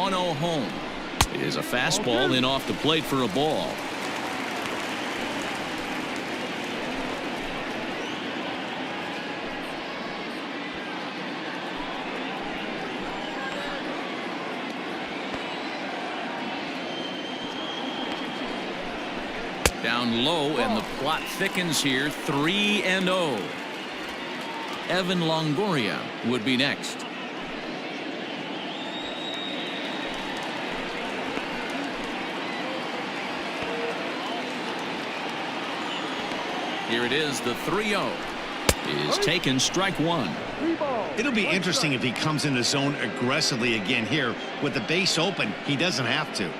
1-0 home. It is a fastball in off the plate for a ball. Down low, and the plot thickens here. 3-0. Evan Longoria would be next. Here it is. The 3-0 is taken. Strike one. It'll be interesting if he comes in the zone aggressively again here. With the base open, he doesn't have to.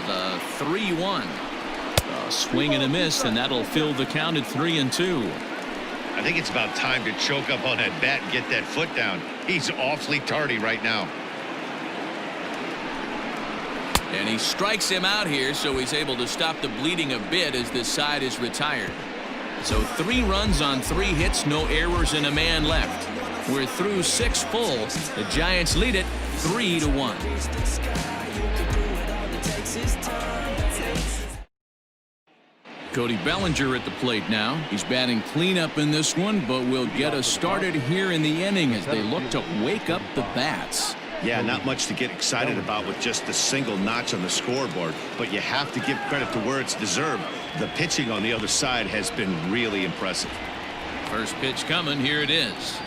The 3-1. A swing and a miss, and that'll fill the count at 3-2. I think it's about time to choke up on that bat and get that foot down. He's awfully tardy right now. And he strikes him out here, so he's able to stop the bleeding a bit as this side is retired. So 3 runs on 3 hits, no errors, and a man left. We're through 6 full. The Giants lead it 3-1. Cody Bellinger at the plate now. He's batting cleanup in this one, but will get us started here in the inning as they look to wake up the bats. Yeah, not much to get excited about with just a single notch on the scoreboard, but you have to give credit to where it's deserved. The pitching on the other side has been really impressive. First pitch coming. Here it is.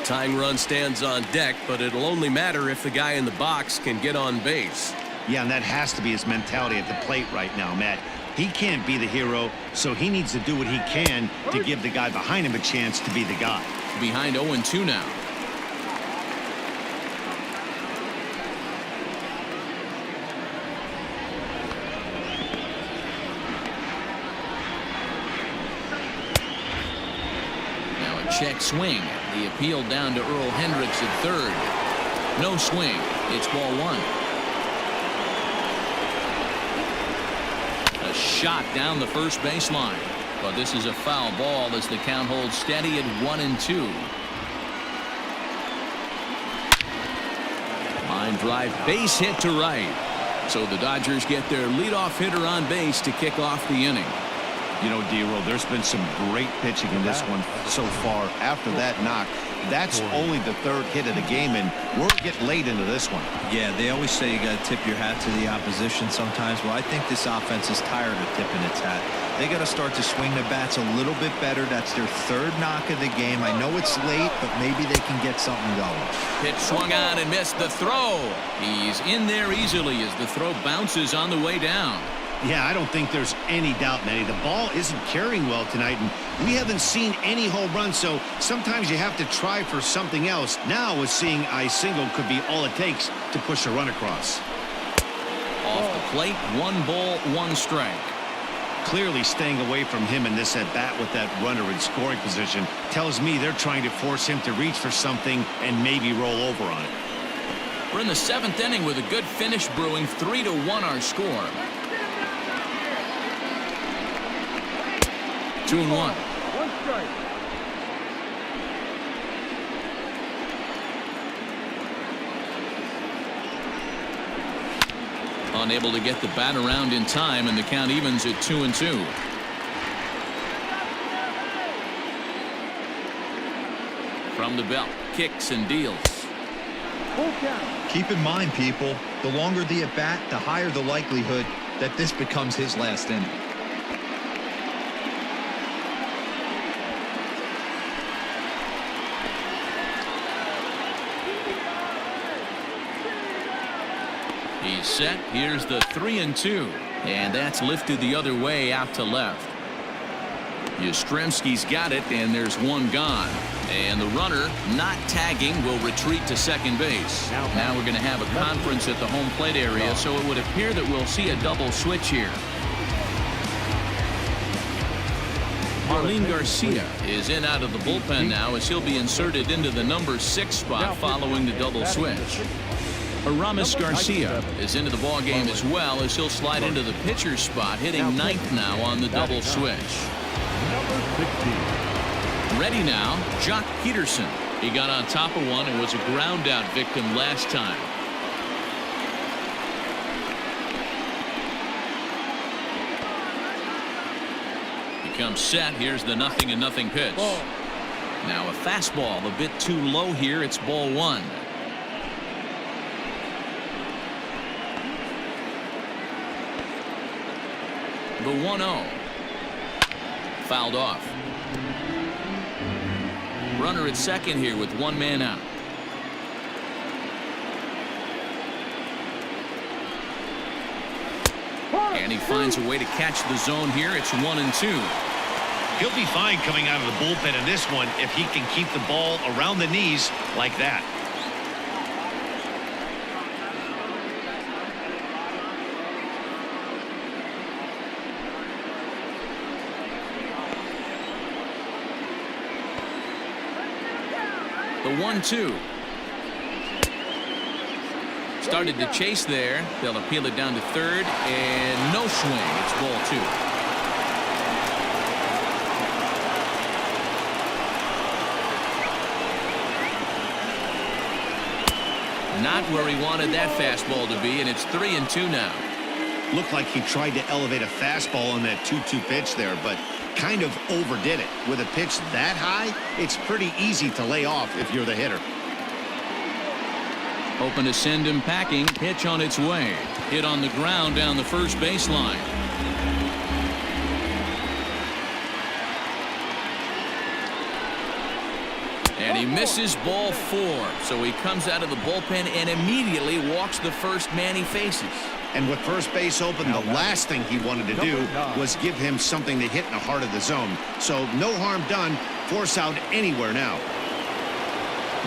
Tying run stands on deck, but it'll only matter if the guy in the box can get on base. Yeah, and that has to be his mentality at the plate right now, Matt. He can't be the hero, so he needs to do what he can to give the guy behind him a chance to be the guy. Behind 0-2 now. Now a check swing. The appeal down to Earl Hendricks at third. No swing. It's ball 1. A shot down the first baseline. But this is a foul ball as the count holds steady at 1-2. Line drive, base hit to right. So the Dodgers get their leadoff hitter on base to kick off the inning. You know, D-Roll, there's been some great pitching in this one so far. After that knock, that's only the 3rd hit of the game, and we're getting late into this one. Yeah, they always say you got to tip your hat to the opposition sometimes. Well, I think this offense is tired of tipping its hat. They got to start to swing the bats a little bit better. That's their 3rd knock of the game. I know it's late, but maybe they can get something going. Pitch swung on and missed. The throw. He's in there easily as the throw bounces on the way down. Yeah, I don't think there's any doubt, Manny. The ball isn't carrying well tonight, and we haven't seen any home runs, so sometimes you have to try for something else. Now, with seeing I single could be all it takes to push a run across. Off the plate, 1 ball, 1 strike. Clearly staying away from him in this at-bat with that runner in scoring position tells me they're trying to force him to reach for something and maybe roll over on it. We're in the 7th inning with a good finish brewing. 3-1 our score. 2-1. 1 strike. Unable to get the bat around in time, and the count evens at 2-2. From the belt, kicks and deals. Full count. Keep in mind, people, the longer the at-bat, the higher the likelihood that this becomes his last inning. He's set. Here's the 3-2, and that's lifted the other way out to left. Yastrzemski's got it, and there's 1 gone. And the runner, not tagging, will retreat to second base. Now we're going to have a conference at the home plate area, so it would appear that we'll see a double switch here. Marlene Garcia is in out of the bullpen now as he'll be inserted into the number 6 spot following the double switch. Aramis Garcia is into the ball game as well, as he'll slide into the pitcher's spot, hitting ninth now on the double switch. Number 16. Ready now, Jock Peterson. He got on top of one and was a ground out victim last time. He comes set. Here's the 0-0 pitch. Now a fastball a bit too low here. It's ball one. The 1-0. Fouled off. Runner at second here with one man out. And he finds a way to catch the zone here. It's 1-2. He'll be fine coming out of the bullpen in this one if he can keep the ball around the knees like that. The 1-2. Started to chase there. They'll appeal it down to third, and no swing. It's ball two. Not where he wanted that fastball to be, and it's 3-2 now. Looked like he tried to elevate a fastball on that 2-2 pitch there, but kind of overdid it. With a pitch that high, it's pretty easy to lay off if you're the hitter. Open to send him packing. Pitch on its way. Hit on the ground down the first baseline. And he misses ball four. So he comes out of the bullpen and immediately walks the first man he faces. And with first base open, the last thing he wanted to do was give him something to hit in the heart of the zone. So no harm done. Force out anywhere now.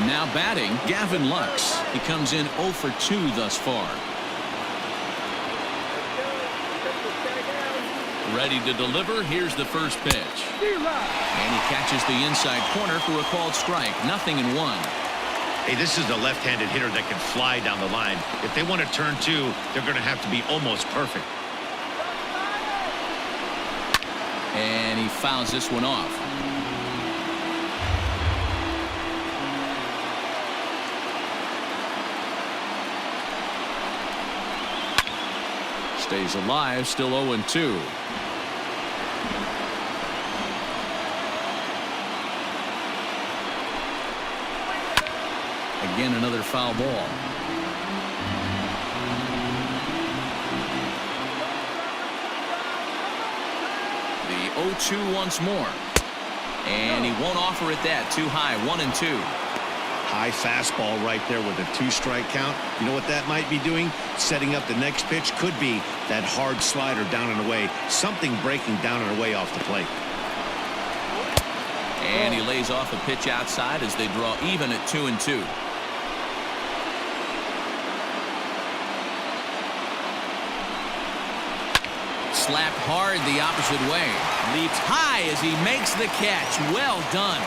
Now batting, Gavin Lux. He comes in 0 for 2 thus far. Ready to deliver. Here's the first pitch. And he catches the inside corner for a called strike. 0-1. Hey, this is a left-handed hitter that can fly down the line. If they want to turn two, they're going to have to be almost perfect. And he fouls this one off. Stays alive, still 0-2. Again, another foul ball. The 0-2 once more. And he won't offer it that. Too high. 1-2. High fastball right there with a 2-strike count. You know what that might be doing? Setting up the next pitch. Could be that hard slider down and away. Something breaking down and away off the plate. And he lays off a pitch outside as they draw even at 2-2. Slapped hard the opposite way. Leaps high as he makes the catch. Well done.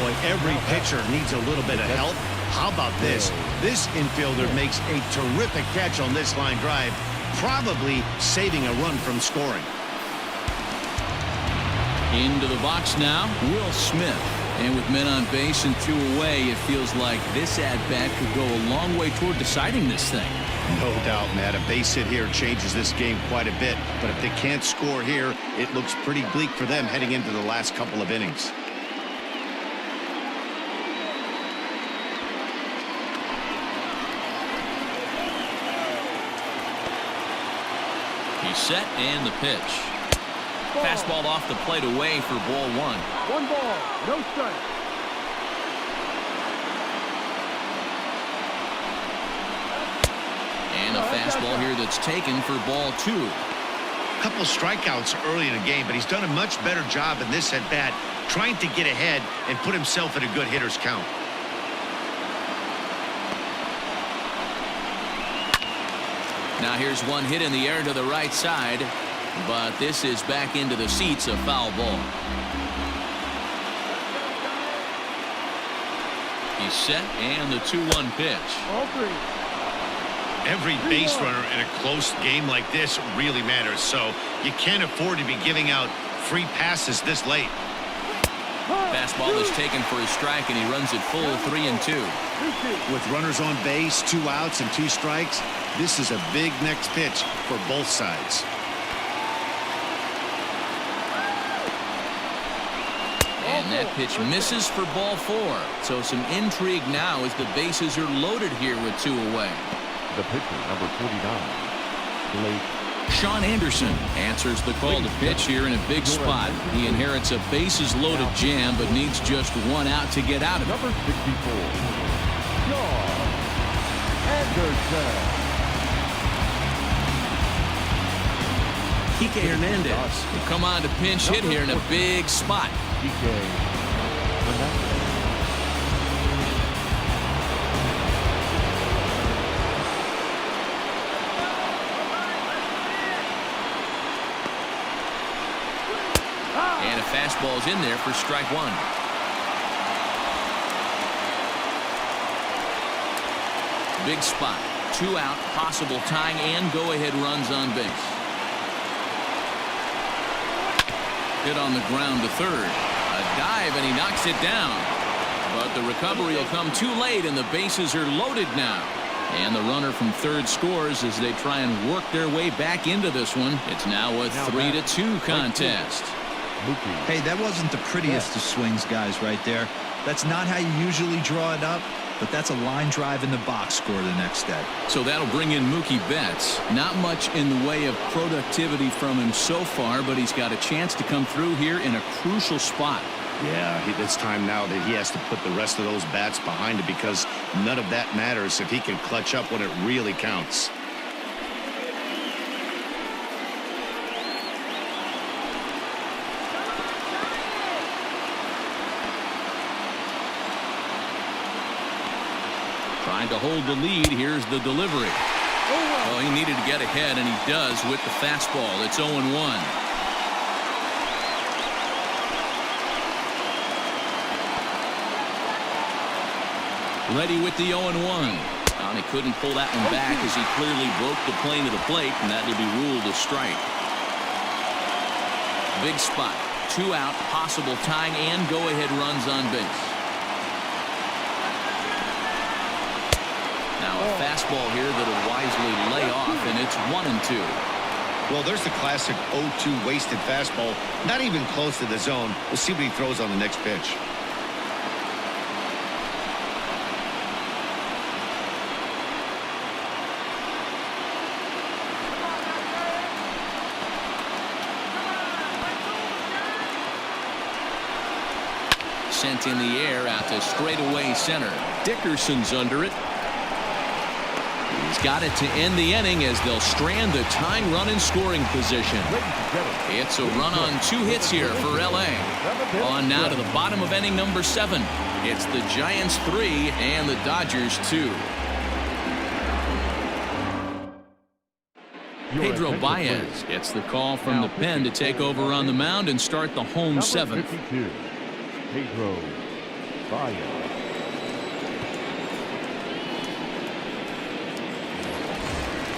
Boy, every pitcher needs a little bit of help. How about this? This infielder makes a terrific catch on this line drive, probably saving a run from scoring. Into the box now, Will Smith. And with men on base and 2 away, it feels like this at-bat could go a long way toward deciding this thing. No doubt, Matt. A base hit here changes this game quite a bit. But if they can't score here, it looks pretty bleak for them heading into the last couple of innings. He's set and the pitch. Fastball off the plate away for ball one. 1 ball, no strike. And a fastball here that's taken for ball 2. A couple strikeouts early in the game, but he's done a much better job in this at-bat trying to get ahead and put himself in a good hitter's count. Now here's one hit in the air to the right side, but this is back into the seats, a foul ball. He's set, and the 2-1 pitch. All three. Every base runner in a close game like this really matters, so you can't afford to be giving out free passes this late. Fastball is taken for a strike, and he runs it full 3-2. With runners on base, 2 outs and 2 strikes, this is a big next pitch for both sides. And that pitch misses for ball 4. So some intrigue now as the bases are loaded here with 2 away. The pitcher, number 49, Blake. Sean Anderson answers the call to pitch here in a big spot. He inherits a bases loaded jam, but needs just 1 out to get out of it. Number 64, Sean Anderson. Kike Hernandez will come on to pinch hit here in a big spot. Kike Hernandez. And a fastball's in there for strike 1. Big spot. 2 out, possible tying and go-ahead runs on base. Hit on the ground to third. A dive, and he knocks it down. But the recovery will come too late, and the bases are loaded now. And the runner from third scores as they try and work their way back into this one. It's now a 3-2 contest. Hey, that wasn't the prettiest of swings, guys, right there. That's not how you usually draw it up, but that's a line drive in the box score the next day. So that'll bring in Mookie Betts. Not much in the way of productivity from him so far, but he's got a chance to come through here in a crucial spot. Yeah, it's time now that he has to put the rest of those bats behind it, because none of that matters if he can clutch up when it really counts. Trying to hold the lead. Here's the delivery. Oh, he needed to get ahead, and he does with the fastball. It's 0-1. Ready with the 0-1. And he couldn't pull that one back as he clearly broke the plane of the plate, and that'll be ruled a strike. Big spot. 2 out, possible tying and go-ahead runs on base. Now a fastball here that'll wisely lay off, and it's 1-2. Well, there's the classic 0-2 wasted fastball. Not even close to the zone. We'll see what he throws on the next pitch. Sent in the air out to straightaway center. Dickerson's under it. He's got it to end the inning as they'll strand the tying run in scoring position. It's a run on 2 hits here for LA. On now to the bottom of inning number 7. It's the Giants 3 and the Dodgers 2. Pedro Baez gets the call from the pen to take over on the mound and start the home 7th. Pedro Baez.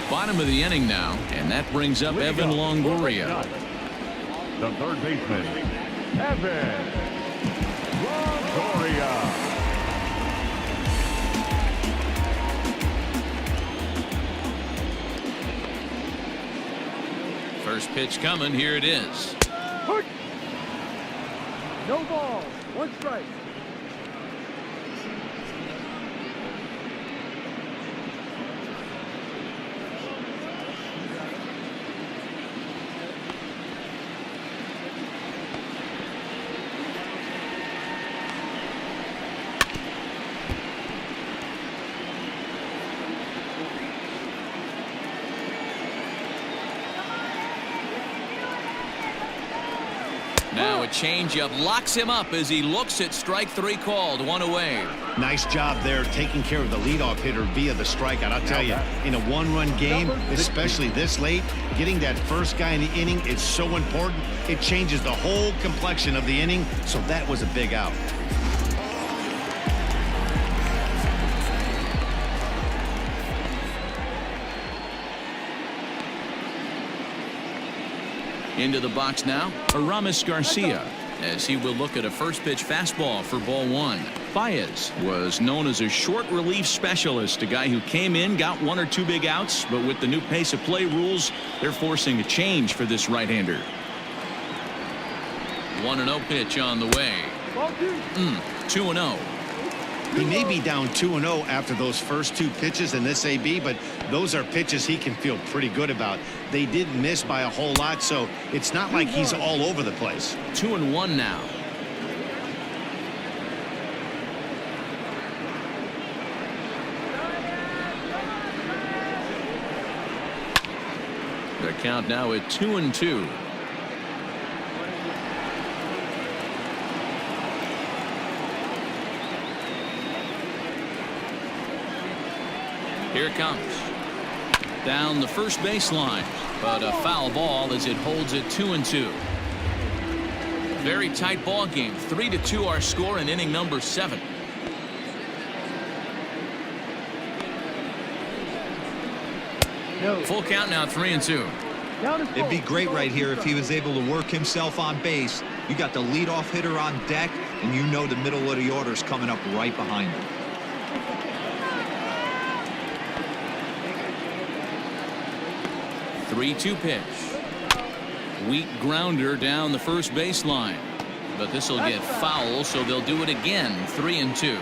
Bottom of the inning now, and that brings up Evan Longoria. The third baseman, Evan Longoria. First pitch coming. Here it is. No ball. 1 strike. Now a changeup locks him up as he looks at strike 3 called. 1 away. Nice job there taking care of the leadoff hitter via the strikeout. I'll tell you, in a 1-run game, especially this late, getting that first guy in the inning is so important. It changes the whole complexion of the inning, so that was a big out. Into the box now, Aramis Garcia, as he will look at a first pitch fastball for ball one. Baez was known as a short relief specialist, a guy who came in, got 1 or 2 big outs, but with the new pace of play rules, they're forcing a change for this right-hander. 1-0 pitch on the way. 2-0. He may be down 2-0 after those first 2 pitches in this AB, but those are pitches he can feel pretty good about. They didn't miss by a whole lot, so it's not like he's all over the place. 2-1 now. The count now at 2-2. Here it comes. Down the first baseline, but a foul ball as it holds it 2-2. Very tight ball game. 3-2 our score in inning number 7. Full count now, 3-2. It'd be great right here if he was able to work himself on base. You got the leadoff hitter on deck, and you know the middle of the order is coming up right behind him. 3-2 pitch. Weak grounder down the first baseline, but this will get foul, so they'll do it again. 3-2.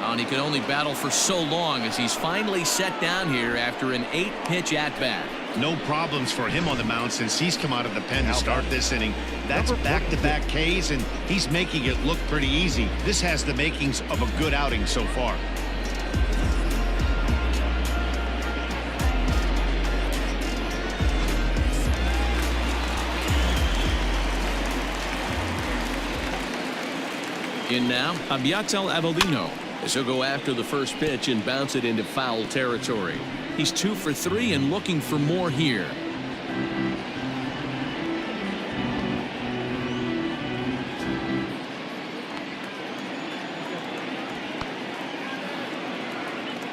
And he can only battle for so long as he's finally set down here after an 8-pitch at-bat. No problems for him on the mound since he's come out of the pen to start this inning. That's back-to-back Ks, and he's making it look pretty easy. This has the makings of a good outing so far. In now, Abiatel Avelino, as he'll go after the first pitch and bounce it into foul territory. He's 2 for 3 and looking for more here.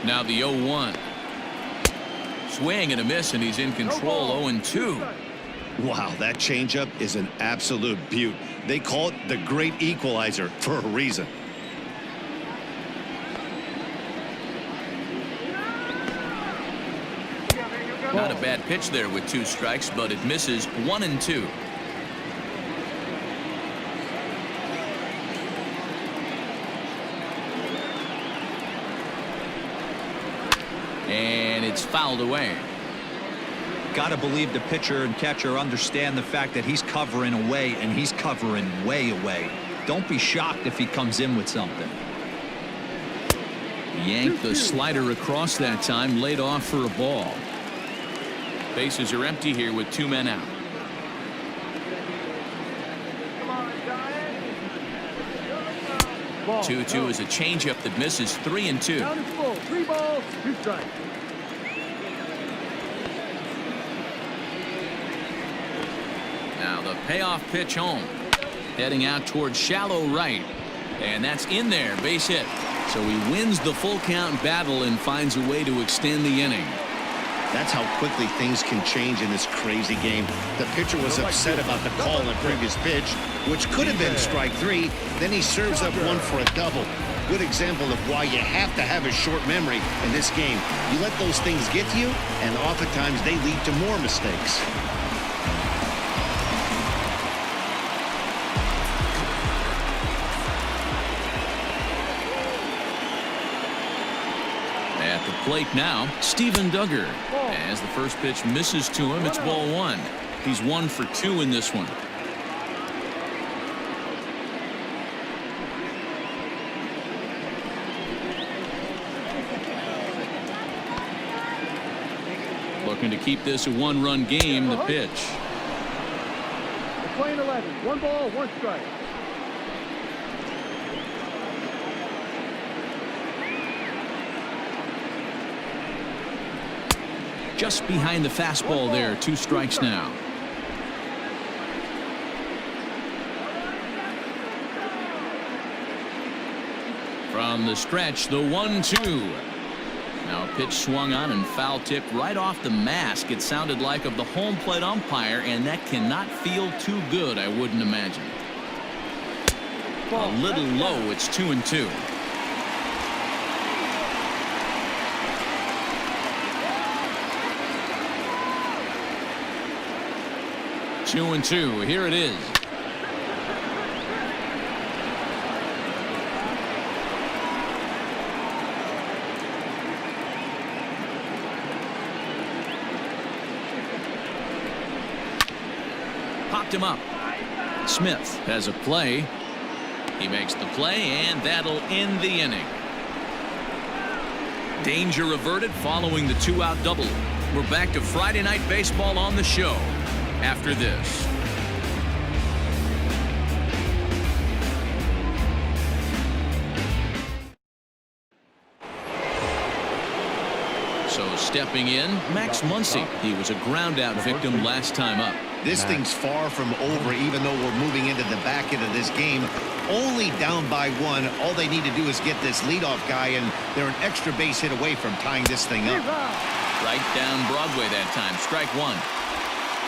Now the 0-1. Swing and a miss, and he's in control. 0-2. Wow, that changeup is an absolute beaut. They call it the great equalizer for a reason. Not a bad pitch there with 2 strikes, but it misses. 1-2. And it's fouled away. Got to believe the pitcher and catcher understand the fact that he's covering away, and he's covering way away. Don't be shocked if he comes in with something. Yanked the slider across that time, laid off for a ball. Bases are empty here with 2 men out. 2-2 is a changeup that misses. 3-2. Down is full. 3 balls, 2 strikes. Now the payoff pitch home. Heading out towards shallow right. And that's in there. Base hit. So he wins the full count battle and finds a way to extend the inning. That's how quickly things can change in this crazy game. The pitcher was upset about the call on the previous pitch, which could have been strike 3. Then he serves up 1 for a double. Good example of why you have to have a short memory in this game. You let those things get to you, and oftentimes they lead to more mistakes. At the plate now, Steven Duggar. As the first pitch misses to him, it's ball 1. He's 1 for 2 in this one. Looking to keep this a 1-run game. The pitch. They're playing 11. 1 ball, 1 strike. Just behind the fastball there. 2 strikes now. From the stretch, the 1-2. Now a pitch swung on and foul tipped right off the mask. It sounded like of the home plate umpire, and that cannot feel too good, I wouldn't imagine. A little low. It's 2-2. Two and two. Here it is. Popped him up. Smith has a play. He makes the play, and that'll end the inning. Danger averted following the 2-out double. We're back to Friday Night Baseball on the show after this. So stepping in, Max Muncy. He was a ground-out victim last time up. This thing's far from over, even though we're moving into the back end of this game. Only down by one. All they need to do is get this leadoff guy, and they're an extra base hit away from tying this thing up. Right down Broadway that time. Strike one.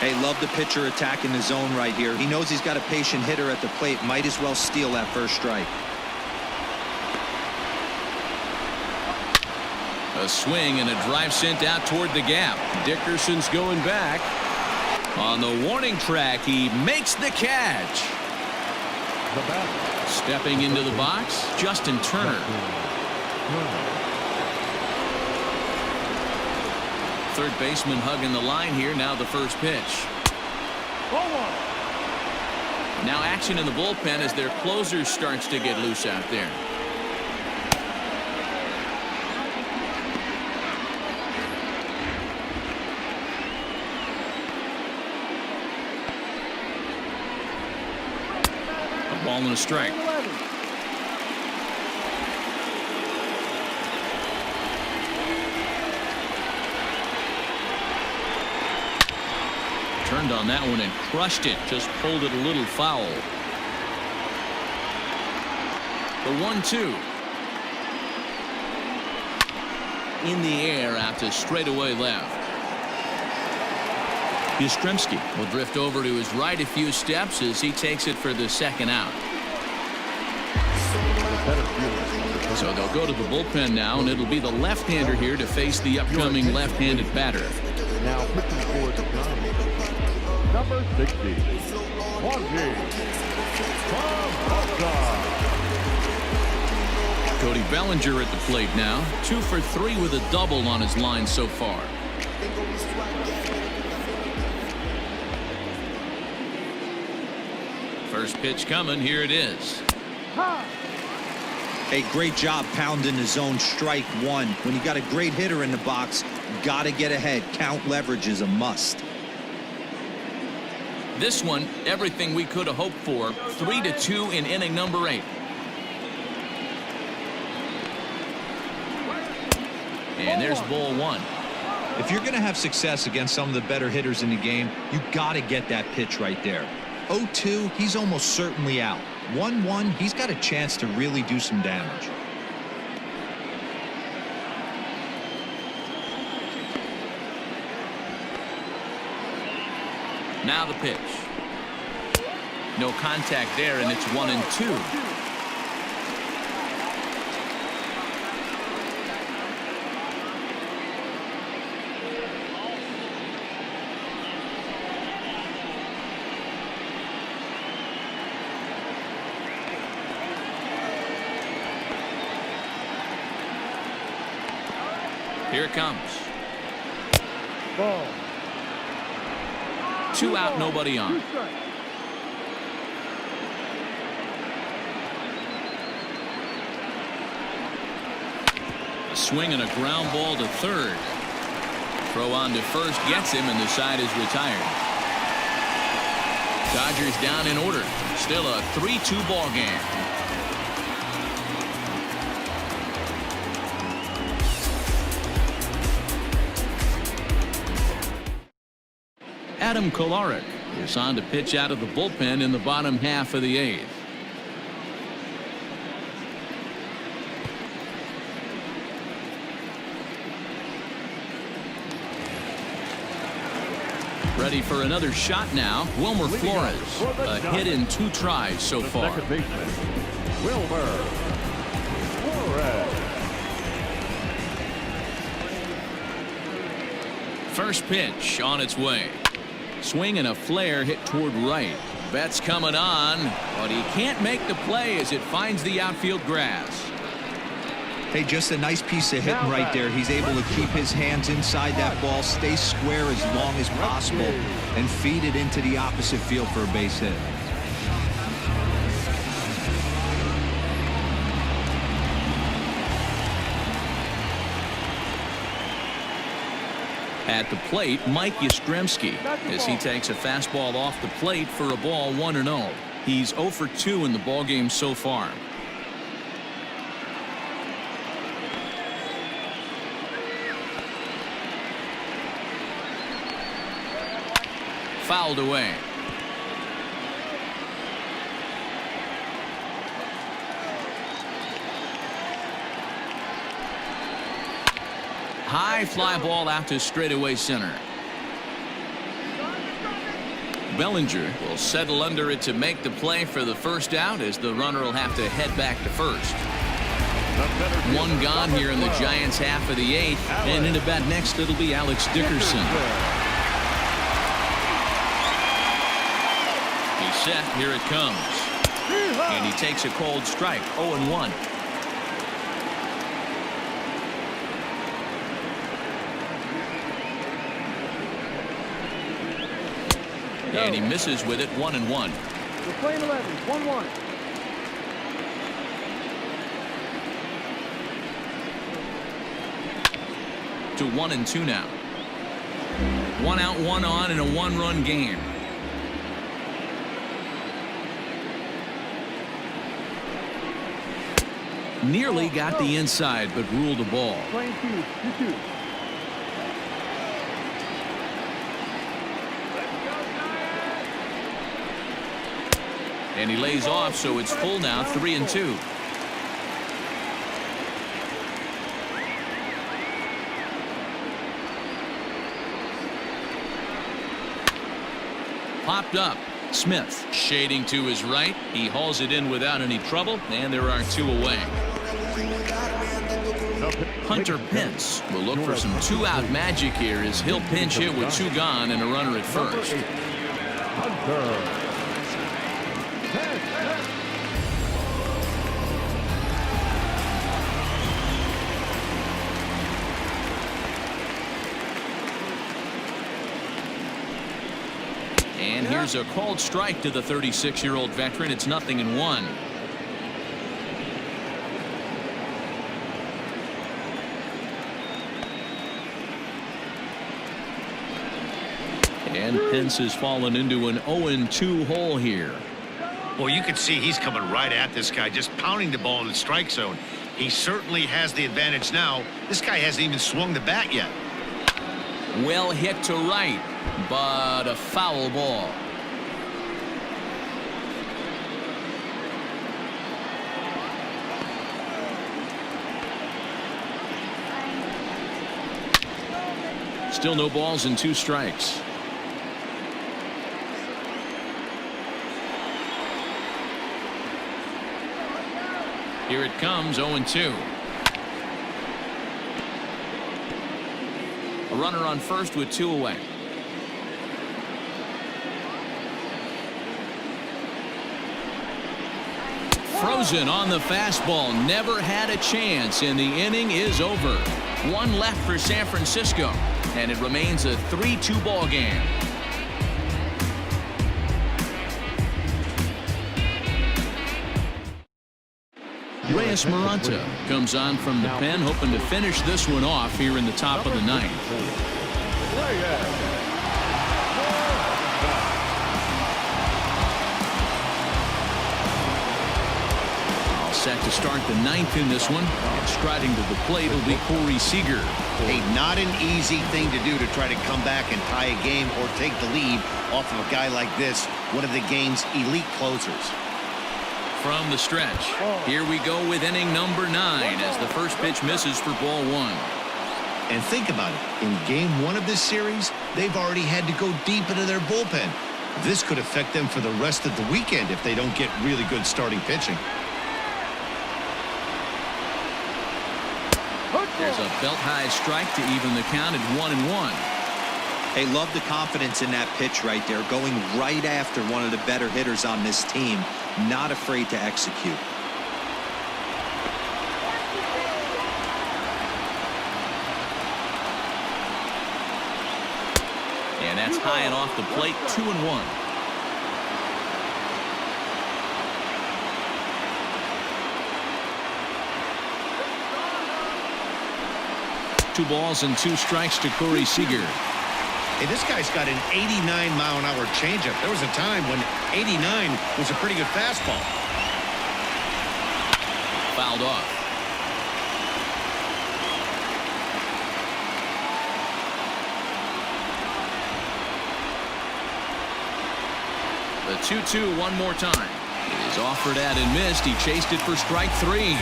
Hey, love the pitcher attacking the zone right here. He knows he's got a patient hitter at the plate. Might as well steal that first strike. A swing and a drive sent out toward the gap. Dickerson's going back. On the warning track, he makes the catch. Stepping into the box, Justin Turner. Third baseman hugging the line here. Now the first pitch. Now action in the bullpen as their closer starts to get loose out there. A ball and a strike. Turned on that one and crushed it. Just pulled it a little foul. The 1-2. In the air out to straightaway left. Yastrzemski will drift over to his right a few steps as he takes it for the second out. So they'll go to the bullpen now, and it'll be the left-hander here to face the upcoming left-handed batter. Now pitching for the number 60, Cody Bellinger at the plate now. 2 for 3 with a double on his line so far. First pitch coming. Here it is. Hey, great job pounding the zone. Strike one. When you got a great hitter in the box, got to get ahead. Count leverage is a must. This one, everything we could have hoped for. 3-2 in inning number 8. And there's ball one. If you're going to have success against some of the better hitters in the game, you got to get that pitch right there. 0-2, he's almost certainly out. 1-1, he's got a chance to really do some damage. Now the pitch. No contact there, and it's 1-2. Here it comes. Ball. 2 out, nobody on. A swing and a ground ball to third. Throw on to first gets him, and the side is retired. Dodgers down in order. Still a 3-2 ball game. Adam Kolarek is on to pitch out of the bullpen in the bottom half of the 8th. Ready for another shot now. Wilmer Flores. A hit in 2 tries so far. Second baseman, Wilmer Flores. First pitch on its way. Swing and a flare hit toward right. Betts coming on, but he can't make the play as it finds the outfield grass. Hey, just a nice piece of hitting right there. He's able to keep his hands inside that ball, stay square as long as possible, and feed it into the opposite field for a base hit. At the plate, Mike Yastrzemski, as he takes a fastball off the plate for a ball 1-0. He's 0 for 2 in the ballgame so far. Fouled away. High fly ball out to straightaway center. Bellinger will settle under it to make the play for the first out, as the runner will have to head back to first. 1 gone here in the Giants' half of the 8th, and in the bat next it'll be Alex Dickerson. He's set. Here it comes, and he takes a cold strike. 0-1. And he misses with it. 1-1. We're playing 11. 1-1. To 1-2 now. 1 out, 1 on in a 1-run game. Nearly got the inside, but ruled a ball. Playing 2-2. And he lays off, so it's full now. 3-2. Popped up. Smith shading to his right. He hauls it in without any trouble, and there are 2 away. Hunter Pence will look for some 2-out magic here as he'll pinch hit with 2 gone and a runner at first. Hunter. And here's a called strike to the 36-year-old veteran. It's 0-1. And Pence has fallen into an 0-2 hole here. Well, you can see he's coming right at this guy, just pounding the ball in the strike zone. He certainly has the advantage now. This guy hasn't even swung the bat yet. Well hit to right, but a foul ball. Still no balls and 2 strikes. Here it comes. 0-2. A runner on first with 2 away. Frozen on the fastball. Never had a chance, and the inning is over. 1 left for San Francisco, and it remains a 3-2 ball game. Reyes Maranta comes on from the pen, hoping to finish this one off here in the top of the 9th. All set to start the 9th in this one. And striding to the plate will be Corey Seager. Hey, not an easy thing to do to try to come back and tie a game or take the lead off of a guy like this, one of the game's elite closers. From the stretch, here we go with inning number 9 as the first pitch misses for ball 1. And think about it. In game 1 of this series, they've already had to go deep into their bullpen. This could affect them for the rest of the weekend if they don't get really good starting pitching. There's a belt-high strike to even the count at 1-1. Hey, love the confidence in that pitch right there, going right after one of the better hitters on this team, not afraid to execute. And that's high and off the plate, 2-1. Two balls and 2 strikes to Corey Seager. Hey, this guy's got an 89-mile-an-hour changeup. There was a time when 89 was a pretty good fastball. Fouled off. The 2-2 one more time. It is offered at and missed. He chased it for strike 3.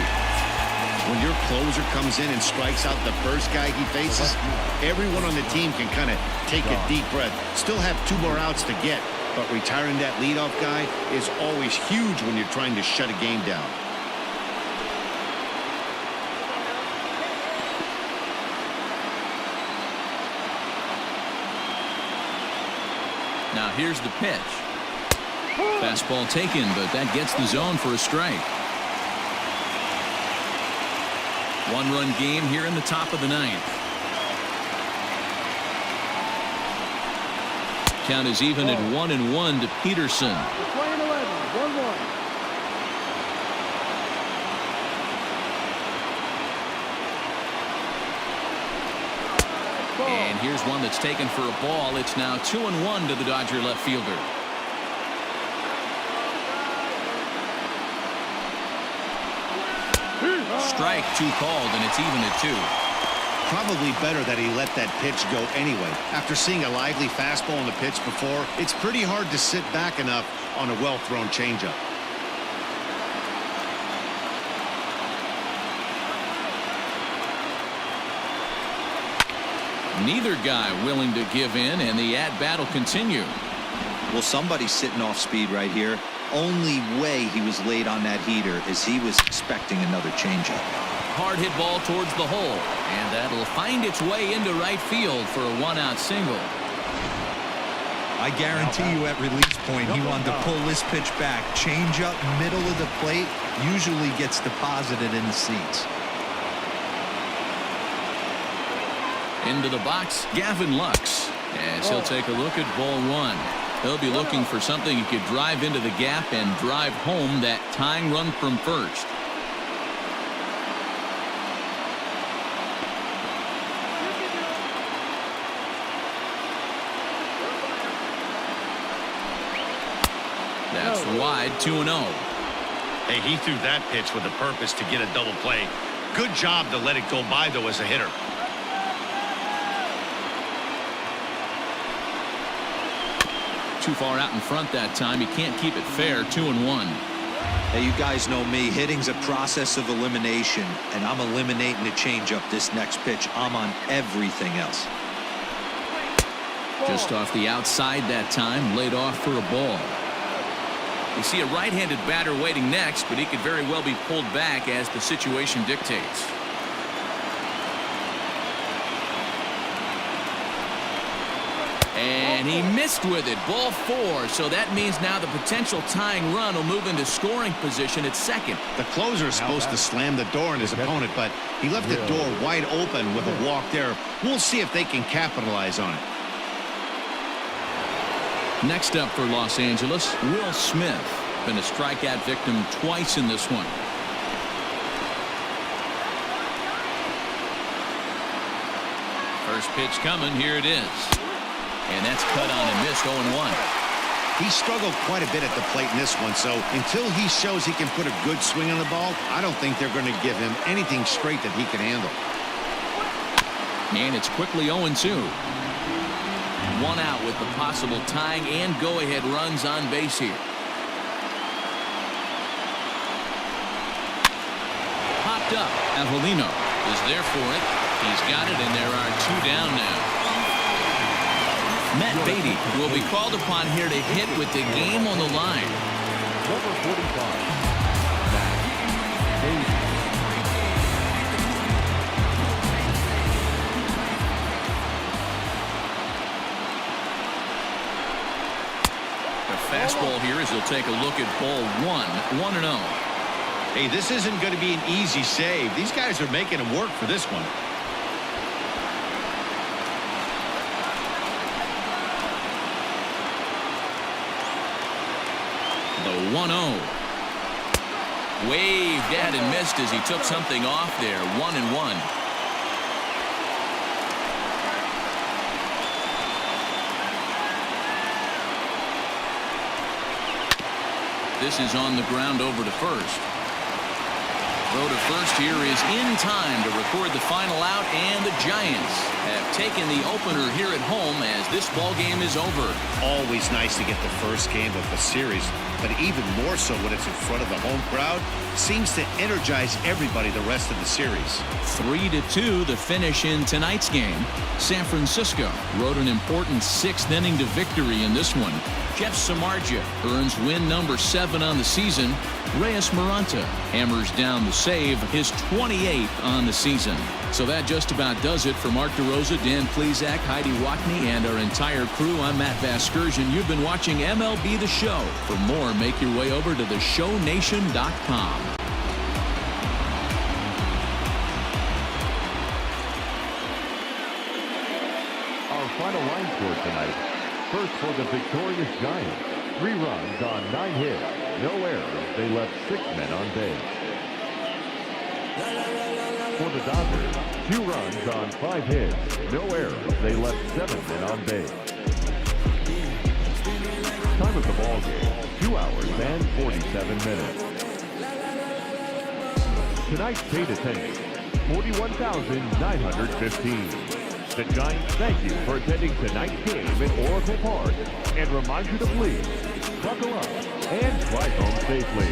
When your closer comes in and strikes out the first guy he faces, everyone on the team can kind of take a deep breath. Still have 2 more outs to get, but retiring that leadoff guy is always huge when you're trying to shut a game down. Now here's the pitch. Fastball taken, but that gets the zone for a strike. 1-run game here in the top of the 9th. Count is even at 1-1 to Peterson. Playing 11, 1-1. And here's one that's taken for a ball. It's now 2-1 to the Dodger left fielder. Strike 2 called, and it's even at 2. Probably better that he let that pitch go anyway. After seeing a lively fastball on the pitch before, it's pretty hard to sit back enough on a well-thrown changeup. Neither guy willing to give in, and the at-bat will continue. Well, somebody's sitting off speed right here. Only way he was late on that heater is he was expecting another changeup. Hard hit ball towards the hole, and that'll find its way into right field for a 1-out single. I guarantee you at release point he wanted to pull this pitch back. Changeup, middle of the plate, usually gets deposited in the seats. Into the box, Gavin Lux, as he'll take a look at ball 1. He'll be looking for something he could drive into the gap and drive home that tying run from first. That's wide, 2-0. Hey, he threw that pitch with a purpose to get a double play. Good job to let it go by, though, as a hitter. Too far out in front that time. He can't keep it fair. 2-1. Hey, you guys know me. Hitting's a process of elimination, and I'm eliminating the changeup this next pitch. I'm on everything else. Just off the outside that time, laid off for a ball. You see a right-handed batter waiting next, but he could very well be pulled back as the situation dictates. And he missed with it. Ball 4. So that means now the potential tying run will move into scoring position at second. The closer is supposed to slam the door on his opponent, but he left the door wide open with a walk there. We'll see if they can capitalize on it. Next up for Los Angeles, Will Smith. Been a strikeout victim twice in this one. First pitch coming. Here it is. And that's cut on and missed. 0-1. He struggled quite a bit at the plate in this one, so until he shows he can put a good swing on the ball, I don't think they're going to give him anything straight that he can handle. And it's quickly 0-2. 1 out with the possible tying and go-ahead runs on base here. Popped up. Avelino is there for it. He's got it, and there are 2 down now. Matt Beatty will be called upon here to hit with the game on the line. Number 45, Matt Beatty. Fastball here as he'll take a look at ball 1-0. Hey, this isn't going to be an easy save. These guys are making him work for this one. The 1-0. Waved at and missed as he took something off there. 1-1. This is on the ground over to first. Throw to first here is in time to record the final out, and the Giants have taken the opener here at home as this ball game is over. Always nice to get the first game of the series, but even more so when it's in front of the home crowd. Seems to energize everybody the rest of the series. 3-2 the finish in tonight's game. San Francisco rode an important 6th inning to victory in this one. Jeff Samardzija earns win number 7 on the season. Reyes Maranta hammers down the save, his 28th on the season. So that just about does it for Mark DeRosa, Dan Plesac, Heidi Watney, and our entire crew. I'm Matt Vasgersian. You've been watching MLB The Show. For more, make your way over to theshownation.com. Our final line score tonight. First for the victorious Giants. 3 runs on 9 hits. No errors. They left 6 men on base. For the Dodgers, 2 runs on 5 hits. No errors. They left 7 men on base. Time of the ball game, 2 hours and 47 minutes. Tonight's paid attendance, 41,915. The Giants thank you for attending tonight's game at Oracle Park and remind you to please buckle up and drive home safely.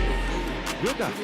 Good night.